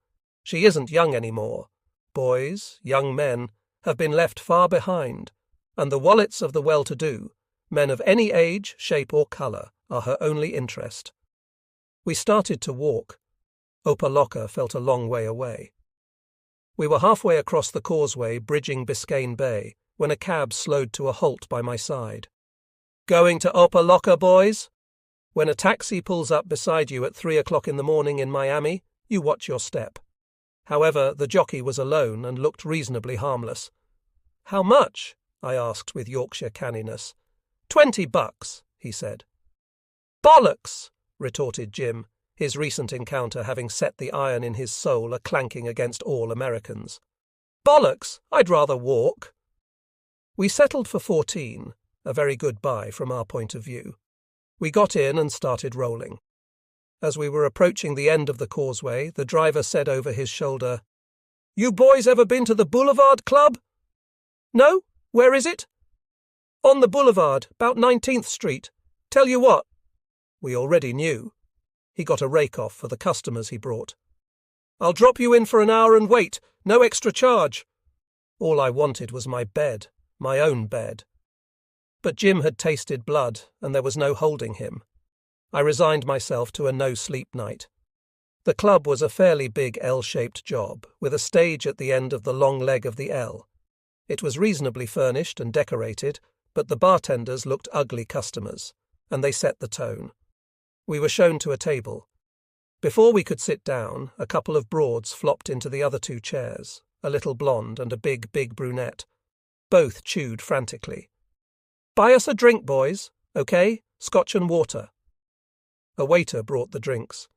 She isn't young anymore. Boys, young men, have been left far behind, and the wallets of the well-to-do, men of any age, shape or colour, are her only interest. We started to walk. Opaloka felt a long way away. We were halfway across the causeway bridging Biscayne Bay, when a cab slowed to a halt by my side. "Going to Opa-locka, boys?" When a taxi pulls up beside you at 3 o'clock in the morning in Miami, you watch your step. However, the jockey was alone and looked reasonably harmless. "How much?" I asked with Yorkshire canniness. $20, he said. "Bollocks!" retorted Jim, his recent encounter having set the iron in his soul a-clanking against all Americans. "Bollocks! I'd rather walk." We settled for 14, a very good buy from our point of view. We got in and started rolling. As we were approaching the end of the causeway, the driver said over his shoulder, "You boys ever been to the Boulevard Club?" "No? Where is it?" "On the boulevard, about 19th Street. Tell you what." We already knew. He got a rake-off for the customers he brought. "I'll drop you in for an hour and wait, no extra charge." All I wanted was my bed, my own bed. But Jim had tasted blood, and there was no holding him. I resigned myself to a no-sleep night. The club was a fairly big L-shaped job, with a stage at the end of the long leg of the L. It was reasonably furnished and decorated, but the bartenders looked ugly customers, and they set the tone. We were shown to a table. Before we could sit down, a couple of broads flopped into the other two chairs, a little blonde and a big brunette. Both chewed frantically. "Buy us a drink, boys. Okay? Scotch and water." A waiter brought the drinks.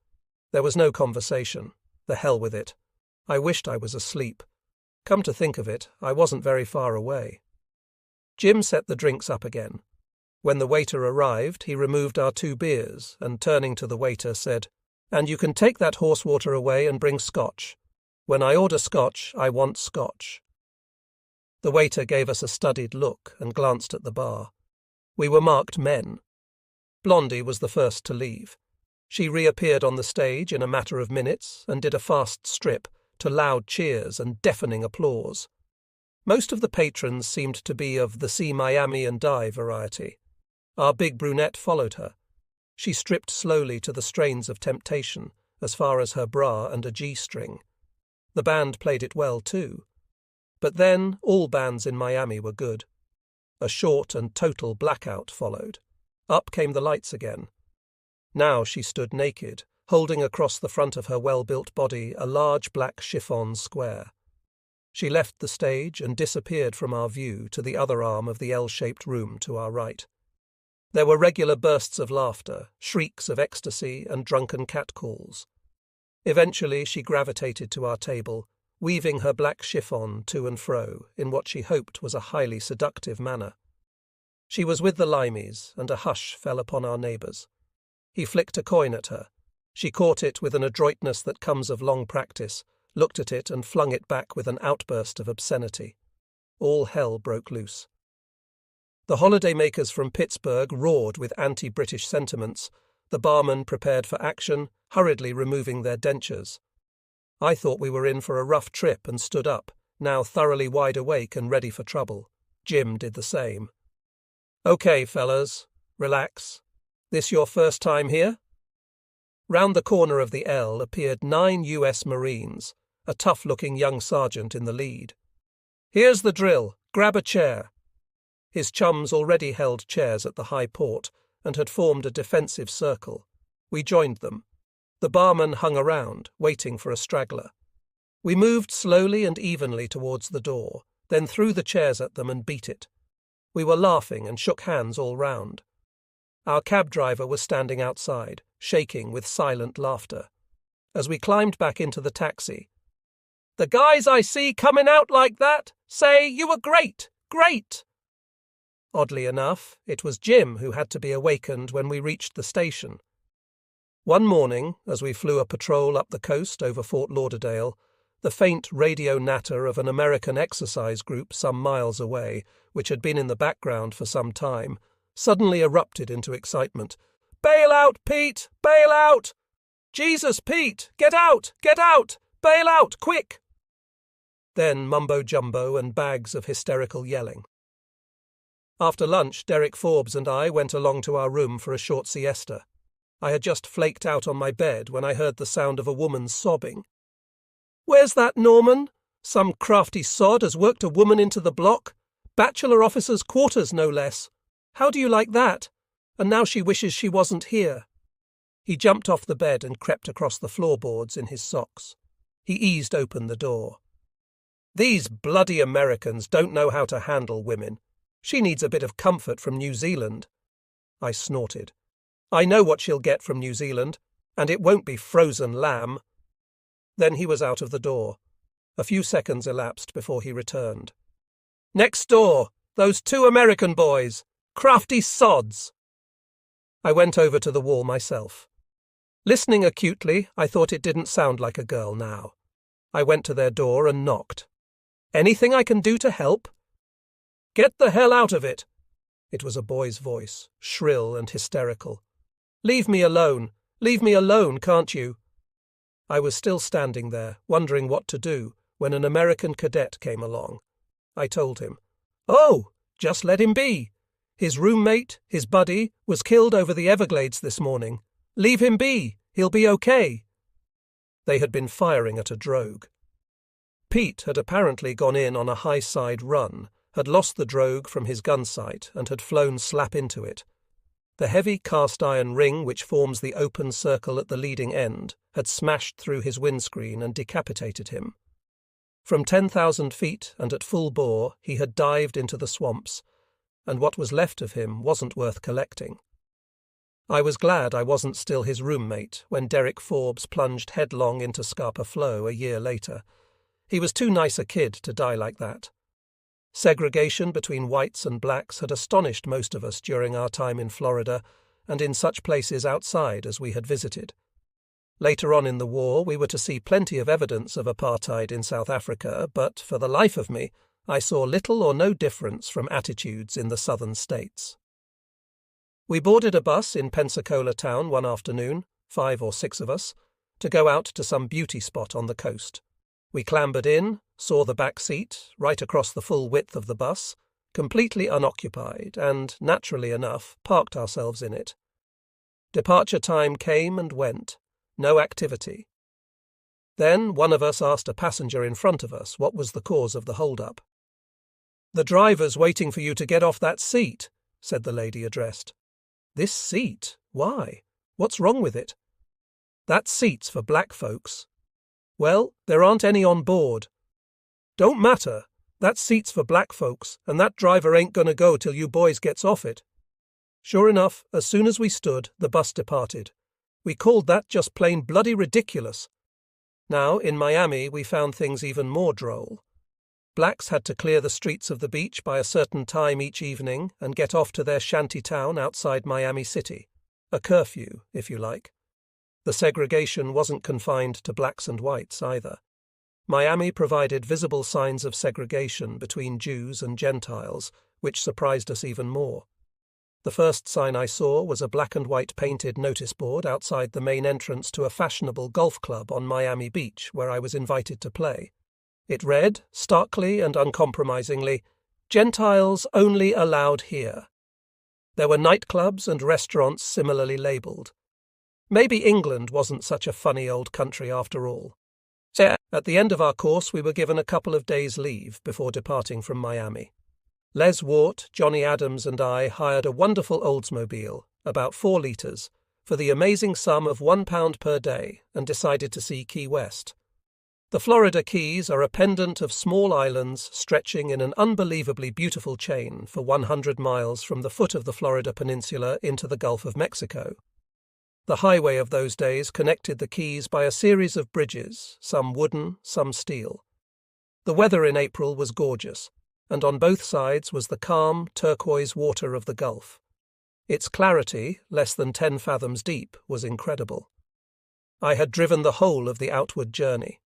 There was no conversation. The hell with it. I wished I was asleep. Come to think of it, I wasn't very far away. Jim set the drinks up again. When the waiter arrived, he removed our 2 beers and, turning to the waiter, said, "And you can take that horse water away and bring scotch. When I order scotch, I want scotch." The waiter gave us a studied look and glanced at the bar. We were marked men. Blondie was the first to leave. She reappeared on the stage in a matter of minutes and did a fast strip to loud cheers and deafening applause. Most of the patrons seemed to be of the see Miami and die variety. Our big brunette followed her. She stripped slowly to the strains of Temptation, as far as her bra and a G-string. The band played it well too. But then all bands in Miami were good. A short and total blackout followed. Up came the lights again. Now she stood naked, holding across the front of her well-built body a large black chiffon square. She left the stage and disappeared from our view to the other arm of the L-shaped room to our right. There were regular bursts of laughter, shrieks of ecstasy, and drunken catcalls. Eventually she gravitated to our table, weaving her black chiffon to and fro in what she hoped was a highly seductive manner. She was with the limeys, and a hush fell upon our neighbours. He flicked a coin at her. She caught it with an adroitness that comes of long practice, looked at it and flung it back with an outburst of obscenity. All hell broke loose. The holidaymakers from Pittsburgh roared with anti-British sentiments, the barmen prepared for action, hurriedly removing their dentures. I thought we were in for a rough trip and stood up, now thoroughly wide awake and ready for trouble. Jim did the same. "Okay, fellas, relax. This your first time here?" Round the corner of the L appeared 9 US Marines, a tough-looking young sergeant in the lead. "Here's the drill. Grab a chair." His chums already held chairs at the high port and had formed a defensive circle. We joined them. The barman hung around, waiting for a straggler. We moved slowly and evenly towards the door, then threw the chairs at them and beat it. We were laughing and shook hands all round. Our cab driver was standing outside, shaking with silent laughter. As we climbed back into the taxi, "The guys I see coming out like that say you were great, great." Oddly enough, it was Jim who had to be awakened when we reached the station. One morning, as we flew a patrol up the coast over Fort Lauderdale, the faint radio natter of an American exercise group some miles away, which had been in the background for some time, suddenly erupted into excitement. "Bail out, Pete! Bail out! Jesus, Pete! Get out! Get out! Bail out, quick!" Then mumbo-jumbo and bags of hysterical yelling. After lunch, Derek Forbes and I went along to our room for a short siesta. I had just flaked out on my bed when I heard the sound of a woman sobbing. "Where's that Norman? Some crafty sod has worked a woman into the block. Bachelor officers' quarters, no less. How do you like that? And now she wishes she wasn't here." He jumped off the bed and crept across the floorboards in his socks. He eased open the door. "These bloody Americans don't know how to handle women. She needs a bit of comfort from New Zealand." I snorted. "I know what she'll get from New Zealand, and it won't be frozen lamb." Then he was out of the door. A few seconds elapsed before he returned. "Next door, those 2 American boys. Crafty sods." I went over to the wall myself. Listening acutely, I thought it didn't sound like a girl now. I went to their door and knocked. "Anything I can do to help?" "Get the hell out of it!" It was a boy's voice, shrill and hysterical. "Leave me alone! Leave me alone, can't you?" I was still standing there, wondering what to do, when an American cadet came along. I told him. "Oh, just let him be. His roommate, his buddy, was killed over the Everglades this morning. Leave him be. He'll be okay." They had been firing at a drogue. Pete had apparently gone in on a high-side run, had lost the drogue from his gun sight and had flown slap into it. The heavy cast-iron ring which forms the open circle at the leading end had smashed through his windscreen and decapitated him. From 10,000 feet and at full bore he had dived into the swamps, and what was left of him wasn't worth collecting. I was glad I wasn't still his roommate when Derek Forbes plunged headlong into Scapa Flow a year later. He was too nice a kid to die like that. Segregation between whites and blacks had astonished most of us during our time in Florida and in such places outside as we had visited. Later on in the war, we were to see plenty of evidence of apartheid in South Africa, but for the life of me, I saw little or no difference from attitudes in the southern states. We boarded a bus in Pensacola town one afternoon, 5 or 6 of us, to go out to some beauty spot on the coast. We clambered in, saw the back seat, right across the full width of the bus, completely unoccupied, and, naturally enough, parked ourselves in it. Departure time came and went. No activity. Then one of us asked a passenger in front of us what was the cause of the hold-up. "The driver's waiting for you to get off that seat," said the lady addressed. "This seat? Why? What's wrong with it?" "That seat's for black folks." "Well, there aren't any on board." "Don't matter. That seat's for black folks, and that driver ain't gonna go till you boys gets off it." Sure enough, as soon as we stood, the bus departed. We called that just plain bloody ridiculous. Now, in Miami, we found things even more droll. Blacks had to clear the streets of the beach by a certain time each evening and get off to their shanty town outside Miami City. A curfew, if you like. The segregation wasn't confined to blacks and whites either. Miami provided visible signs of segregation between Jews and Gentiles, which surprised us even more. The first sign I saw was a black and white painted notice board outside the main entrance to a fashionable golf club on Miami Beach where I was invited to play. It read, starkly and uncompromisingly, "Gentiles only allowed here." There were nightclubs and restaurants similarly labelled. Maybe England wasn't such a funny old country after all. At the end of our course we were given a couple of days' leave before departing from Miami. Les Wart, Johnny Adams and I hired a wonderful Oldsmobile, about 4 litres, for the amazing sum of £1 per day and decided to see Key West. The Florida Keys are a pendant of small islands stretching in an unbelievably beautiful chain for 100 miles from the foot of the Florida Peninsula into the Gulf of Mexico. The highway of those days connected the Keys by a series of bridges, some wooden, some steel. The weather in April was gorgeous, and on both sides was the calm, turquoise water of the Gulf. Its clarity, less than 10 fathoms deep, was incredible. I had driven the whole of the outward journey.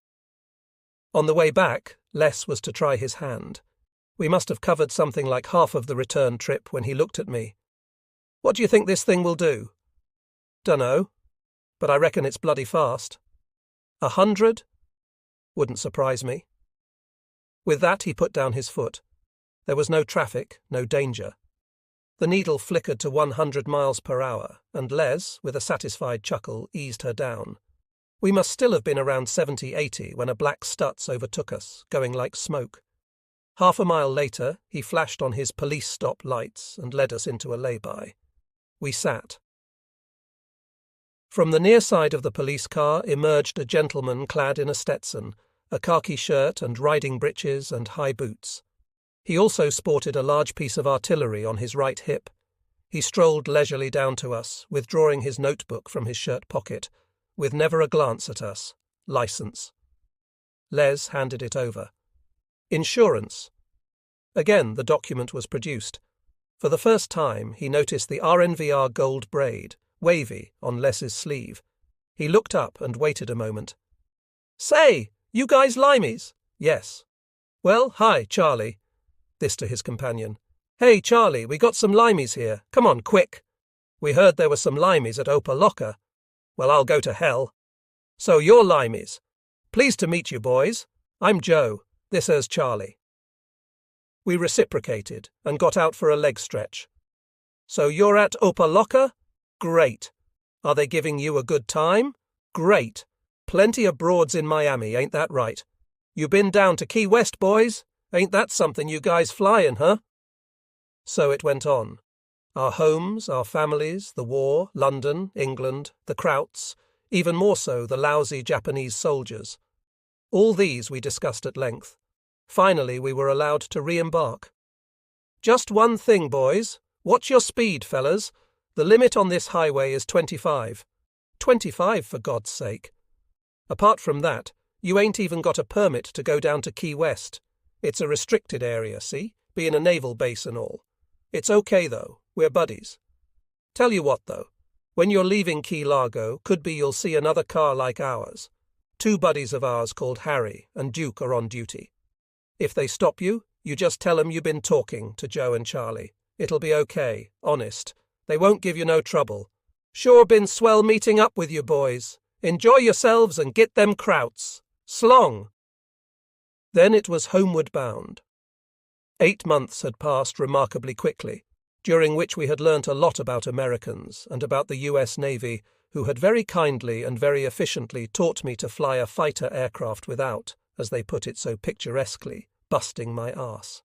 On the way back, Les was to try his hand. We must have covered something like half of the return trip when he looked at me. "What do you think this thing will do?" "Dunno, but I reckon it's bloody fast." 100? Wouldn't surprise me. With that he put down his foot. There was no traffic, no danger. The needle flickered to 100 miles per hour, and Les, with a satisfied chuckle, eased her down. We must still have been around 70-80 when a black Stutz overtook us, going like smoke. Half a mile later, he flashed on his police stop lights and led us into a lay-by. We sat. From the near side of the police car emerged a gentleman clad in a Stetson, a khaki shirt and riding breeches and high boots. He also sported a large piece of artillery on his right hip. He strolled leisurely down to us, withdrawing his notebook from his shirt pocket, with never a glance at us. License. Les handed it over. Insurance. Again the document was produced. For the first time he noticed the RNVR gold braid, wavy, on Les's sleeve. He looked up and waited a moment. "Say, you guys limeys?" "Yes." "Well, hi, Charlie." This to his companion. "Hey, Charlie, we got some limeys here. Come on, quick." "We heard there were some limeys at Opaloka." "Well, I'll go to hell." "So you're limeys. Pleased to meet you, boys. I'm Joe. This is Charlie." We reciprocated and got out for a leg stretch. "So you're at Opaloka? Great. Are they giving you a good time? Great. Plenty of broads in Miami, ain't that right? You been down to Key West, boys? Ain't that something you guys flyin', huh?" So it went on. Our homes, our families, the war, London, England, the Krauts, even more so the lousy Japanese soldiers. All these we discussed at length. Finally we were allowed to re-embark. "Just one thing, boys. Watch your speed, fellas. The limit on this highway is 25. 25, for God's sake. Apart from that, you ain't even got a permit to go down to Key West. It's a restricted area, see? Being a naval base and all. It's okay, though. We're buddies. Tell you what, though. When you're leaving Key Largo, could be you'll see another car like ours. 2 buddies of ours called Harry and Duke are on duty. If they stop you, you just tell 'em you been talking to Joe and Charlie. It'll be okay, honest. They won't give you no trouble. Sure been swell meeting up with you boys. Enjoy yourselves and get them krauts. Slong." Then it was homeward bound. 8 months had passed remarkably quickly, during which we had learnt a lot about Americans and about the US Navy, who had very kindly and very efficiently taught me to fly a fighter aircraft without, as they put it so picturesquely, busting my arse.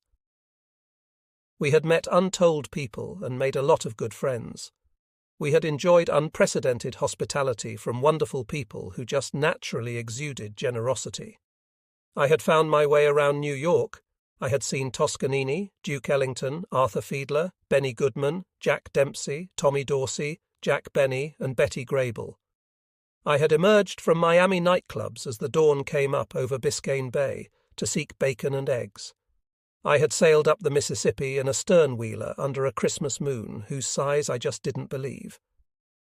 We had met untold people and made a lot of good friends. We had enjoyed unprecedented hospitality from wonderful people who just naturally exuded generosity. I had found my way around New York. I had seen Toscanini, Duke Ellington, Arthur Fiedler, Benny Goodman, Jack Dempsey, Tommy Dorsey, Jack Benny, and Betty Grable. I had emerged from Miami nightclubs as the dawn came up over Biscayne Bay to seek bacon and eggs. I had sailed up the Mississippi in a stern-wheeler under a Christmas moon whose size I just didn't believe.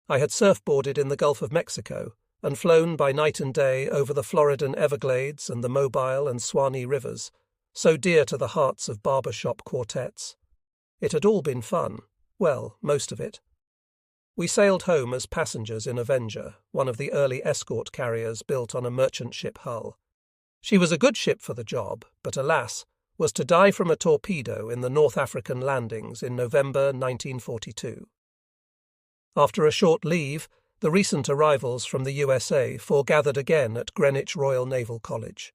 I had surfboarded in the Gulf of Mexico and flown by night and day over the Floridan Everglades and the Mobile and Swanee rivers, so dear to the hearts of barbershop quartets. It had all been fun. Well, most of it. We sailed home as passengers in Avenger, one of the early escort carriers built on a merchant ship hull. She was a good ship for the job, but alas, was to die from a torpedo in the North African landings in November 1942. After a short leave, the recent arrivals from the USA foregathered again at Greenwich Royal Naval College.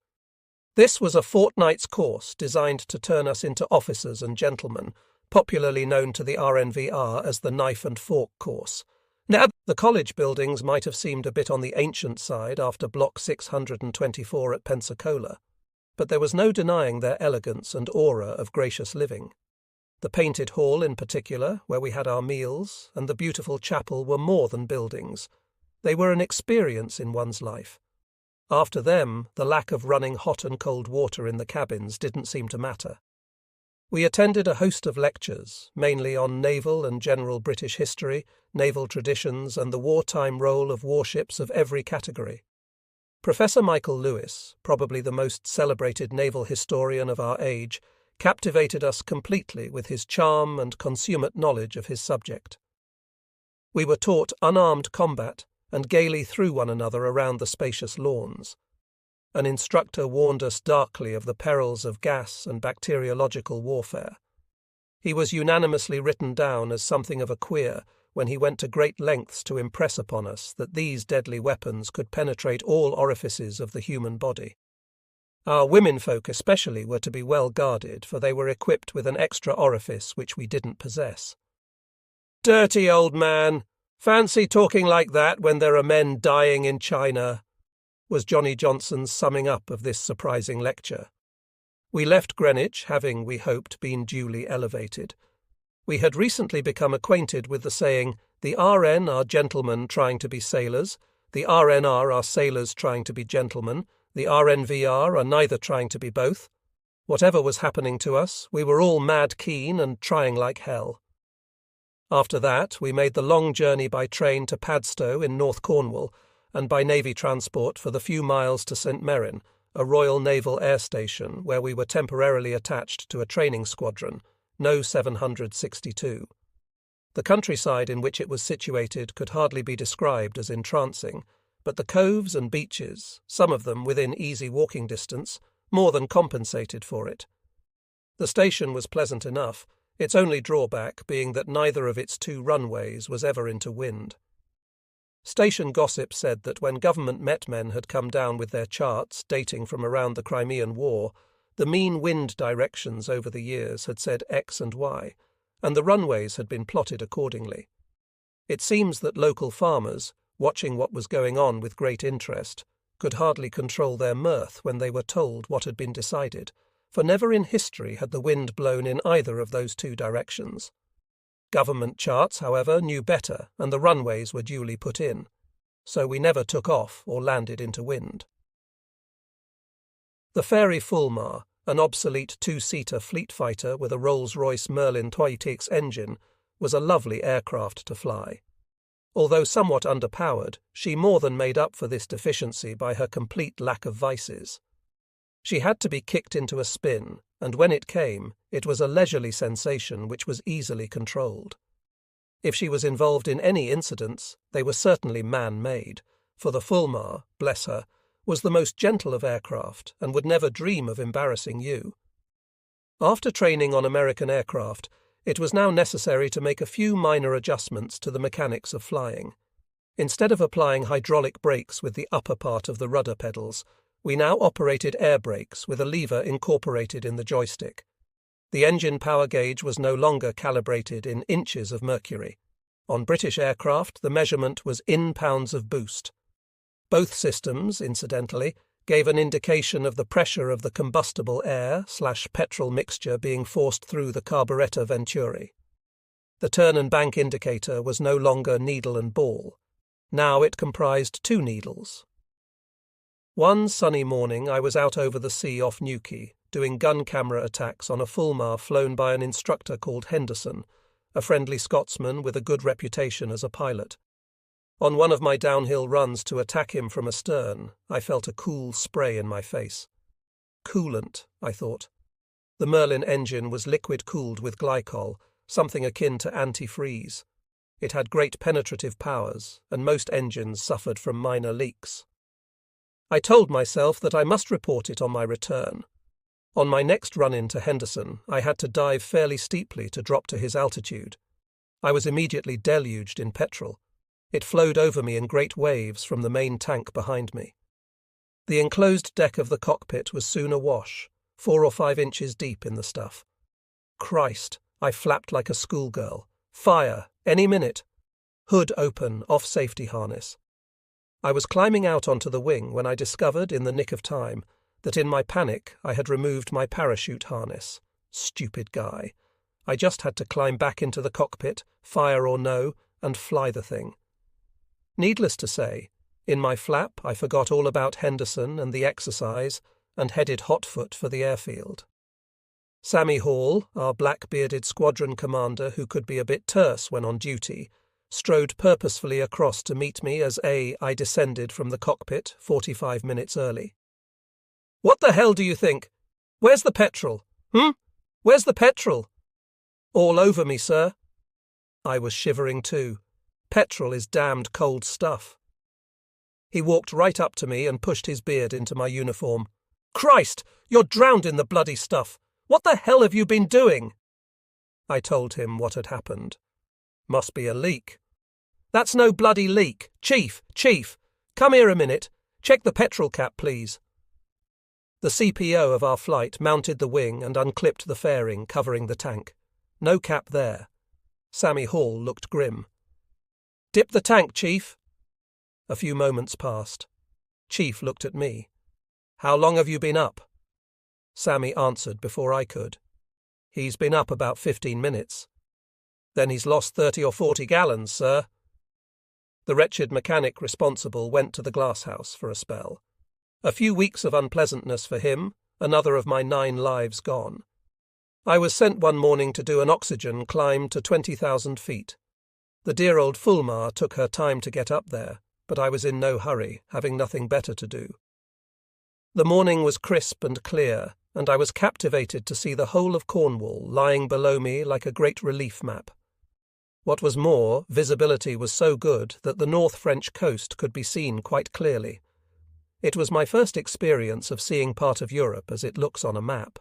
This was a fortnight's course designed to turn us into officers and gentlemen, popularly known to the RNVR as the Knife and Fork course. Now, the college buildings might have seemed a bit on the ancient side after Block 624 at Pensacola, but there was no denying their elegance and aura of gracious living. The painted hall in particular, where we had our meals, and the beautiful chapel were more than buildings. They were an experience in one's life. After them, the lack of running hot and cold water in the cabins didn't seem to matter. We attended a host of lectures, mainly on naval and general British history, naval traditions, and the wartime role of warships of every category. Professor Michael Lewis, probably the most celebrated naval historian of our age, captivated us completely with his charm and consummate knowledge of his subject. We were taught unarmed combat and gaily threw one another around the spacious lawns. An instructor warned us darkly of the perils of gas and bacteriological warfare. He was unanimously written down as something of a queer when he went to great lengths to impress upon us that these deadly weapons could penetrate all orifices of the human body. Our womenfolk especially were to be well guarded, for they were equipped with an extra orifice which we didn't possess. "Dirty old man! Fancy talking like that when there are men dying in China," was Johnny Johnson's summing up of this surprising lecture. We left Greenwich, having, we hoped, been duly elevated. We had recently become acquainted with the saying, "The RN are gentlemen trying to be sailors, the RNR are sailors trying to be gentlemen, the RNVR are neither trying to be both." Whatever was happening to us, we were all mad keen and trying like hell. After that, we made the long journey by train to Padstow in North Cornwall, and by navy transport for the few miles to St Merrin, a Royal Naval Air Station where we were temporarily attached to a training squadron, No. 762. The countryside in which it was situated could hardly be described as entrancing, but the coves and beaches, some of them within easy walking distance, more than compensated for it. The station was pleasant enough, its only drawback being that neither of its two runways was ever into wind. Station gossip said that when government Met men had come down with their charts dating from around the Crimean War, the mean wind directions over the years had said X and Y, and the runways had been plotted accordingly. It seems that local farmers, watching what was going on with great interest, could hardly control their mirth when they were told what had been decided, for never in history had the wind blown in either of those two directions. Government charts, however, knew better, and the runways were duly put in, so we never took off or landed into wind. The Fairy Fulmar, an obsolete two-seater fleet fighter with a Rolls-Royce Merlin 2.6 engine, was a lovely aircraft to fly. Although somewhat underpowered, she more than made up for this deficiency by her complete lack of vices. She had to be kicked into a spin, and when it came, it was a leisurely sensation which was easily controlled. If she was involved in any incidents, they were certainly man-made, for the Fulmar, bless her, was the most gentle of aircraft and would never dream of embarrassing you. After training on American aircraft, it was now necessary to make a few minor adjustments to the mechanics of flying. Instead of applying hydraulic brakes with the upper part of the rudder pedals, we now operated air brakes with a lever incorporated in the joystick. The engine power gauge was no longer calibrated in inches of mercury. On British aircraft, the measurement was in pounds of boost. Both systems, incidentally, gave an indication of the pressure of the combustible air/petrol mixture being forced through the carburettor venturi. The turn and bank indicator was no longer needle and ball. Now it comprised two needles. One sunny morning I was out over the sea off Newquay, doing gun camera attacks on a Fulmar flown by an instructor called Henderson, a friendly Scotsman with a good reputation as a pilot. On one of my downhill runs to attack him from astern, I felt a cool spray in my face. Coolant, I thought. The Merlin engine was liquid-cooled with glycol, something akin to antifreeze. It had great penetrative powers, and most engines suffered from minor leaks. I told myself that I must report it on my return. On my next run-in to Henderson, I had to dive fairly steeply to drop to his altitude. I was immediately deluged in petrol. It flowed over me in great waves from the main tank behind me. The enclosed deck of the cockpit was soon awash, 4 or 5 inches deep in the stuff. Christ, I flapped like a schoolgirl. Fire, any minute. Hood open, off safety harness. I was climbing out onto the wing when I discovered, in the nick of time, that in my panic I had removed my parachute harness. Stupid guy. I just had to climb back into the cockpit, fire or no, and fly the thing. Needless to say, in my flap I forgot all about Henderson and the exercise and headed hotfoot for the airfield. Sammy Hall, our black-bearded squadron commander who could be a bit terse when on duty, strode purposefully across to meet me as I descended from the cockpit 45 minutes early. "What the hell do you think? Where's the petrol? Where's the petrol?" "All over me, sir." I was shivering too. Petrol is damned cold stuff. He walked right up to me and pushed his beard into my uniform. "Christ, you're drowned in the bloody stuff. What the hell have you been doing?" I told him what had happened. "Must be a leak." "That's no bloody leak. Chief, come here a minute. Check the petrol cap, please." The CPO of our flight mounted the wing and unclipped the fairing covering the tank. No cap there. Sammy Hall looked grim. "Dip the tank, Chief." A few moments passed. Chief looked at me. "How long have you been up?" Sammy answered before I could. "He's been up about 15 minutes. "Then he's lost 30 or 40 gallons, sir." The wretched mechanic responsible went to the glasshouse for a spell. A few weeks of unpleasantness for him, another of my 9 lives gone. I was sent one morning to do an oxygen climb to 20,000 feet. The dear old Fulmar took her time to get up there, but I was in no hurry, having nothing better to do. The morning was crisp and clear, and I was captivated to see the whole of Cornwall lying below me like a great relief map. What was more, visibility was so good that the North French coast could be seen quite clearly. It was my first experience of seeing part of Europe as it looks on a map.